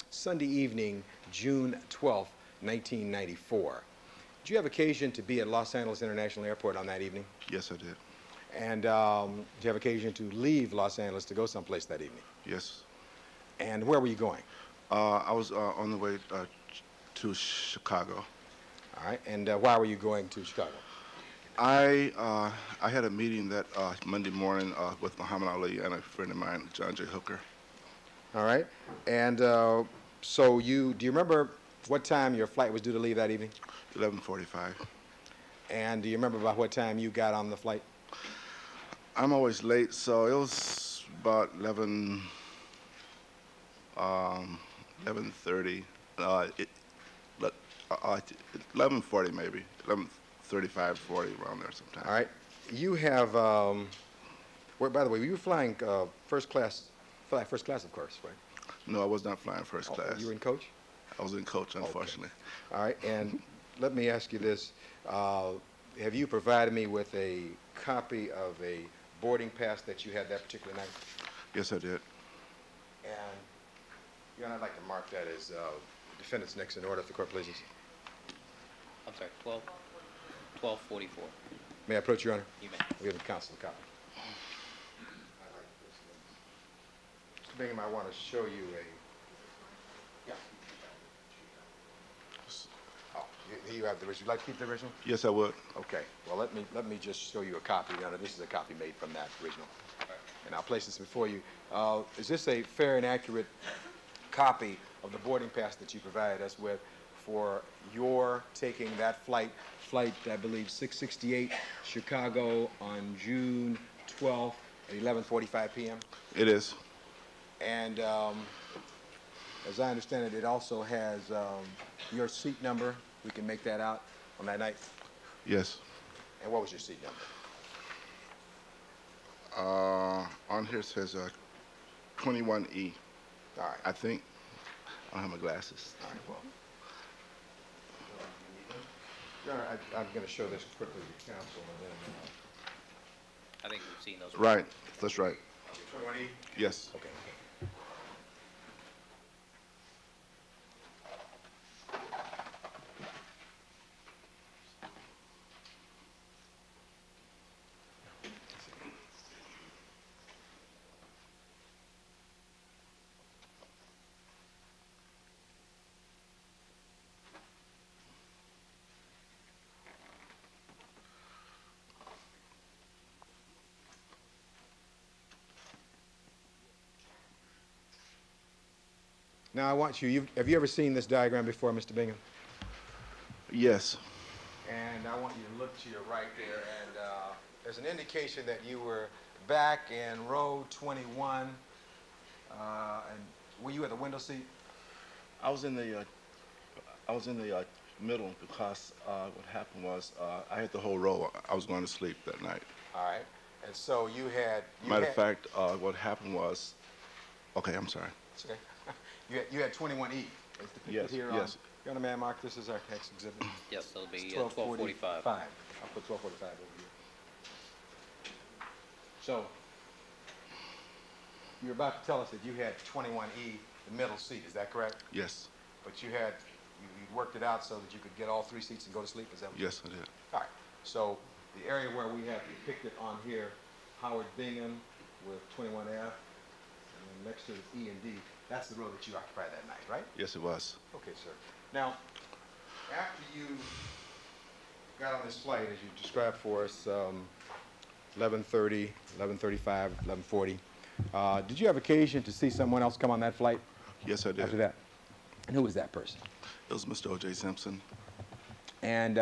Sunday evening, June 12th, 1994. Did you have occasion to be at Los Angeles International Airport on that evening? Yes, I did. And did you have occasion to leave Los Angeles to go someplace that evening? Yes. And where were you going? I was on the way to Chicago. All right. And why were you going to Chicago? I had a meeting that Monday morning with Muhammad Ali and a friend of mine, John J. Hooker. All right. And so do you remember what time your flight was due to leave that evening? 11:45. And do you remember about what time you got on the flight? I'm always late, so it was about 11:30. 11:40 maybe. 11:35, 40, around there sometime. All right. You have, by the way, were you flying first class? Flying first class, of course, right? No, I was not flying first class. You were in coach? I was in coach, unfortunately. Okay. All right. And let me ask you this. Have you provided me with a copy of a boarding pass that you had that particular night? Yes, I did. And, Your Honor, I'd like to mark that as defendant's next in order, if the court pleases. I'm sorry, 1244. May I approach, Your Honor? You may. We have the counsel copy. Mr. Bingham, I want to show you a... Yeah. Oh, here you have the original. Would you like to keep the original? Yes, I would. Okay. Well, let me just show you a copy, Your Honor. This is a copy made from that original. And I'll place this before you. Is this a fair and accurate copy of the boarding pass that you provided us with for your taking that flight, I believe, 668 Chicago on June 12th at 11:45 p.m.? It is. And as I understand it, it also has your seat number. We can make that out on that night. Yes. And what was your seat number? On here it says 21E. All right. I think. I don't have my glasses. All right, well. Your Honor, I'm going to show this quickly to counsel and then... I think we've seen those. Right. That's right. 21E? Yes. Okay. Now, I want you, have you ever seen this diagram before, Mr. Bingham? Yes. And I want you to look to your right there, and there's an indication that you were back in row 21, and were you at the window seat? I was in the middle because what happened was I had the whole row. I was going to sleep that night. All right. And so you had... Matter of fact, what happened was... Okay, I'm sorry. It's okay. You had 21E. It's depicted Yes, here yes. Your Honor, may I mark this as our next exhibit? Yes, it'll be It's 1245. I'll put 1245 over here. So, you're about to tell us that you had 21E, the middle seat, is that correct? Yes. But you worked it out so that you could get all 3 seats and go to sleep, is that what Yes, I did. All right. So, the area where we have depicted on here, Howard Bingham with 21F, and then next to the E and D, that's the row that you occupied that night, right? Yes, it was. Okay, sir. Now, after you got on this flight, as you described for us, 11:30, 11:35, 11:40, did you have occasion to see someone else come on that flight? Yes, I did. After that? And who was that person? It was Mr. O.J. Simpson. And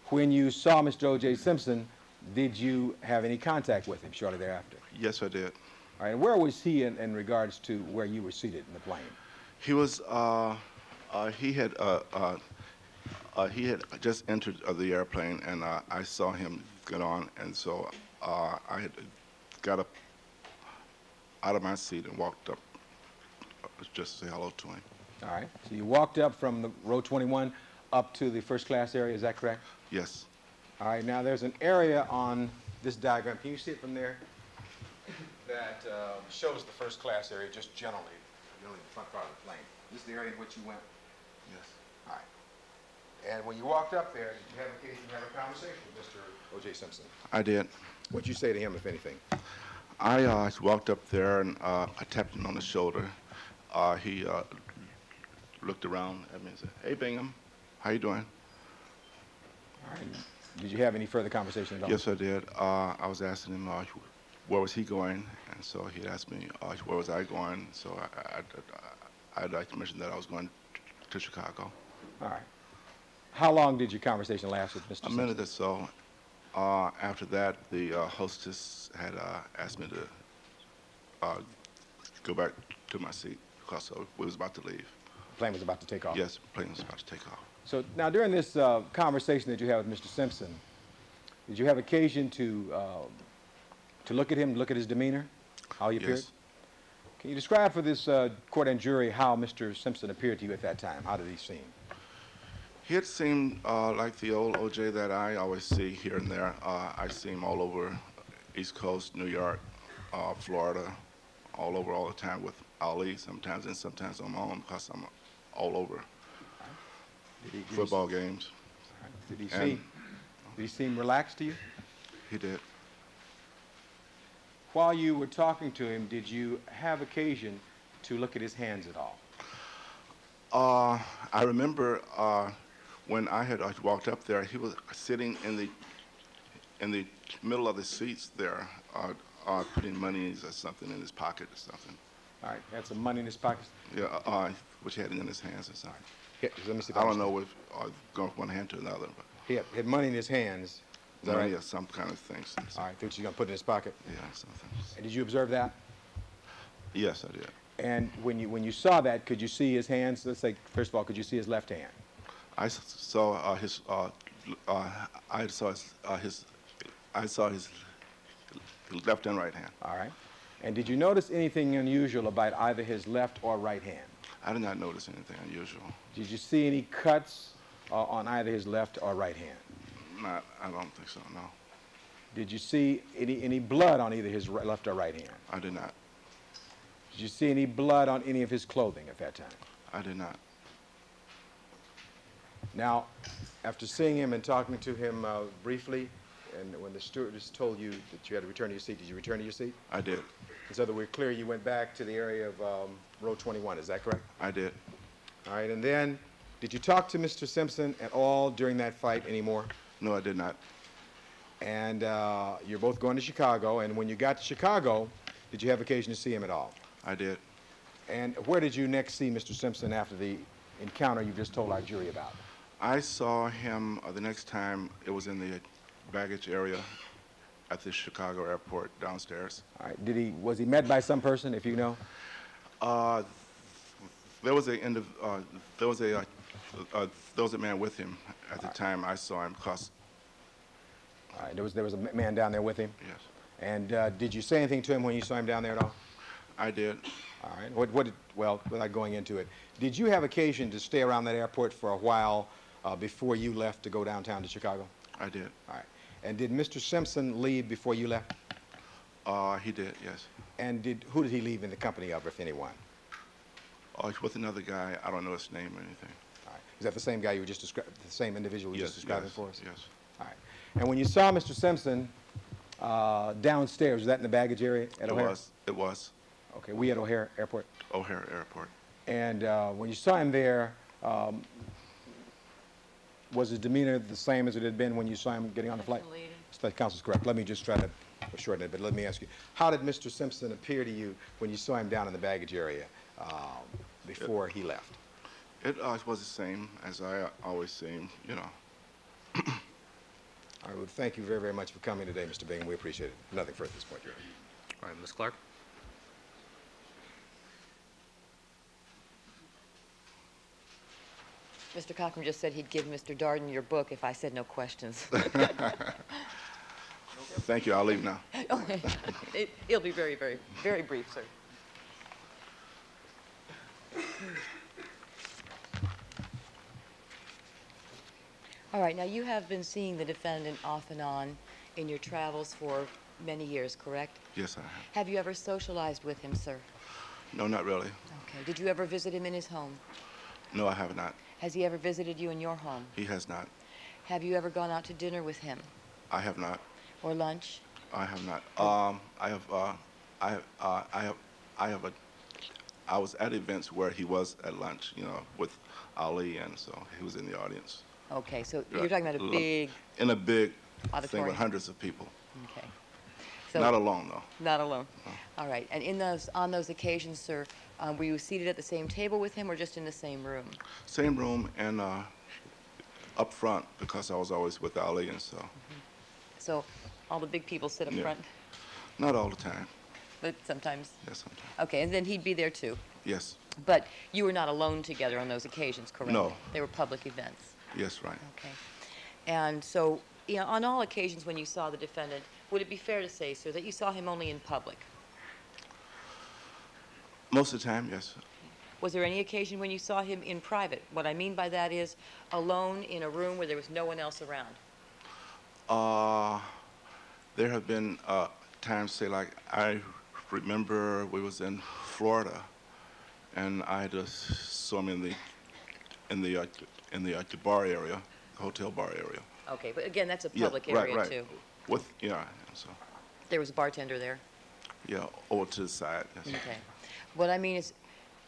when you saw Mr. O.J. Simpson, did you have any contact with him shortly thereafter? Yes, I did. All right, and where was he in regards to where you were seated in the plane? He was, he had just entered the airplane, and I saw him get on, and so I had got up out of my seat and walked up just to say hello to him. All right, so you walked up from the row 21 up to the first class area, is that correct? Yes. All right, now there's an area on this diagram, can you see it from there? That shows the first class area just generally the front part of the plane. This is the area in which you went? Yes. All right. And when you walked up there, did you have occasion to have a conversation with Mr. O.J. Simpson? I did. What'd you say to him, if anything? I walked up there and I tapped him on the shoulder. He looked around at me and said, "Hey, Bingham, how you doing?" All right. Did you have any further conversation at all? Yes, I did. I was asking him where was he going, and so he asked me where was I going. So I'd like to mention that I was going to Chicago. All right. How long did your conversation last with Mr. Simpson? A minute or so. After that, the hostess had asked me to go back to my seat because we was about to leave. The plane was about to take off? Yes, the plane was about to take off. So now during this conversation that you had with Mr. Simpson, did you have occasion to look at him, look at his demeanor, how he appeared? Yes. Can you describe for this court and jury how Mr. Simpson appeared to you at that time? How did he seem? He had seemed like the old O.J. that I always see here and there. I see him all over East Coast, New York, Florida, all over all the time with Ali, sometimes, and sometimes on my own because I'm all over football games. Did he seem relaxed to you? He did. While you were talking to him, did you have occasion to look at his hands at all? I remember when I had walked up there, he was sitting in the middle of the seats there, putting monies or something in his pocket or something. All right, had some money in his pockets? Yeah, which he had it in his hands or something. Let me see if I don't know if going from one hand to another, but he had money in his hands. Is that money right? or some kind of thing. All right, that you're going to put in his pocket? Yeah, something. And did you observe that? Yes, I did. And when you saw that, could you see his hands? Let's say, first of all, could you see his left hand? I saw his left and right hand. All right. And did you notice anything unusual about either his left or right hand? I did not notice anything unusual. Did you see any cuts on either his left or right hand? I don't think so, no. Did you see any blood on either his left or right hand? I did not. Did you see any blood on any of his clothing at that time? I did not. Now, after seeing him and talking to him briefly, and when the stewardess told you that you had to return to your seat, did you return to your seat? I did. So that we're clear, you went back to the area of row 21, is that correct? I did. All right, and then, did you talk to Mr. Simpson at all during that fight anymore? No, I did not. And you're both going to Chicago, and when you got to Chicago, did you have occasion to see him at all? I did. And where did you next see Mr. Simpson after the encounter you just told our jury about? I saw him the next time. It was in the baggage area at the Chicago airport downstairs. All right. Was he met by some person, if you know? There was a man with him at the time I saw him. All right. There was a man down there with him. Yes. And did you say anything to him when you saw him down there at all? I did. All right. Well, without going into it, did you have occasion to stay around that airport for a while before you left to go downtown to Chicago? I did. All right. And did Mr. Simpson leave before you left? He did, yes. And who did he leave in the company of, if anyone? With another guy. I don't know his name or anything. All right. Is that the same guy you were just describing, the same individual you were just describing for us? Yes. All right. And when you saw Mr. Simpson downstairs, was that in the baggage area at O'Hare? It was. Okay. We at O'Hare Airport? O'Hare Airport. And when you saw him there, was his demeanor the same as it had been when you saw him getting on the flight? Counsel's correct. Let me just try to shorten it, but let me ask you, how did Mr. Simpson appear to you when you saw him down in the baggage area before he left? It was the same as I always see him, you know. I would thank you very, very much for coming today, Mr. Bingham. We appreciate it. Nothing further at this point, Your Honor. All right, Ms. Clark. Mr. Cochran just said he'd give Mr. Darden your book if I said no questions. Thank you. I'll leave now. It'll be very, very, very brief, sir. All right, now you have been seeing the defendant off and on in your travels for many years, correct? Yes, I have. Have you ever socialized with him, sir? No, not really. Okay. Did you ever visit him in his home? No, I have not. Has he ever visited you in your home? He has not. Have you ever gone out to dinner with him? I have not. Or lunch? I have not. I was at events where he was at lunch, you know, with Ali, and so he was in the audience. Okay, so you're talking about a big... In a big auditorium. thing with hundreds of people. Okay. So, not alone, though. Not alone. No. All right. And on those occasions, sir, were you seated at the same table with him or just in the same room? Same room and up front, because I was always with Ali, and so. So all the big people sit up front? Not all the time. But sometimes? Yes, sometimes. Okay, and then he'd be there too? Yes. But you were not alone together on those occasions, correct? No. They were public events? Yes, right. Okay. And so, you know, on all occasions when you saw the defendant, would it be fair to say, sir, that you saw him only in public? Most of the time, yes. Was there any occasion when you saw him in private? What I mean by that is alone in a room where there was no one else around. There have been times, say, like I remember we was in Florida, and I just saw him in the bar area, hotel bar area. Okay, but again, that's a Yeah, public right, area right. too. So There was a bartender there. yeah, over to the side. Yes. Okay. What I mean is,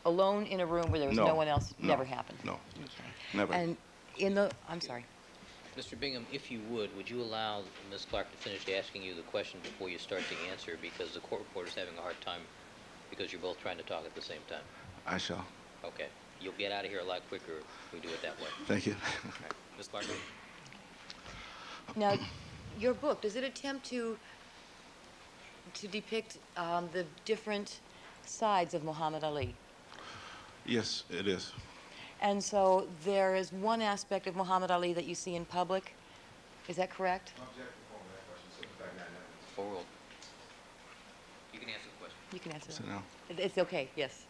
alone in a room where there was no one else, no, never happened. No, Okay. never. And I'm sorry. Mr. Bingham, if you would you allow Ms. Clark to finish asking you the question before you start to answer, because the court reporter's having a hard time because you're both trying to talk at the same time. I shall. Okay. You'll get out of here a lot quicker if we do it that way. Thank you. All right. Ms. Clark? Now, your book, does it attempt to depict the different sides of Muhammad Ali? Yes, it is. And so there is one aspect of Muhammad Ali that you see in public. Is that correct? Oral. You can answer the question. You can answer So that. now, It's okay, yes.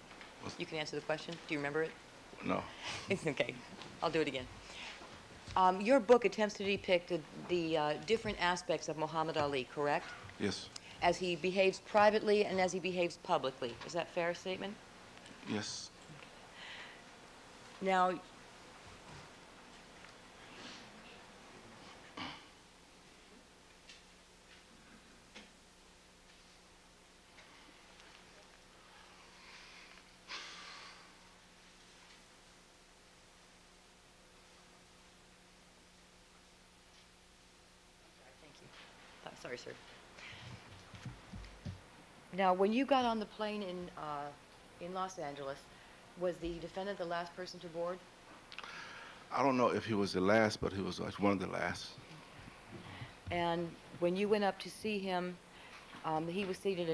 You can answer the question. Do you remember it? no. It's okay. I'll do it again. Your book attempts to depict the different aspects of Muhammad Ali, correct? Yes, As he behaves privately and as he behaves publicly. Is that a fair statement? yes. Now, thank you. Sorry, sir. Now, when you got on the plane in Los Angeles, was the defendant the last person to board? I don't know if he was the last, but he was like one of the last. And when you went up to see him, he was seated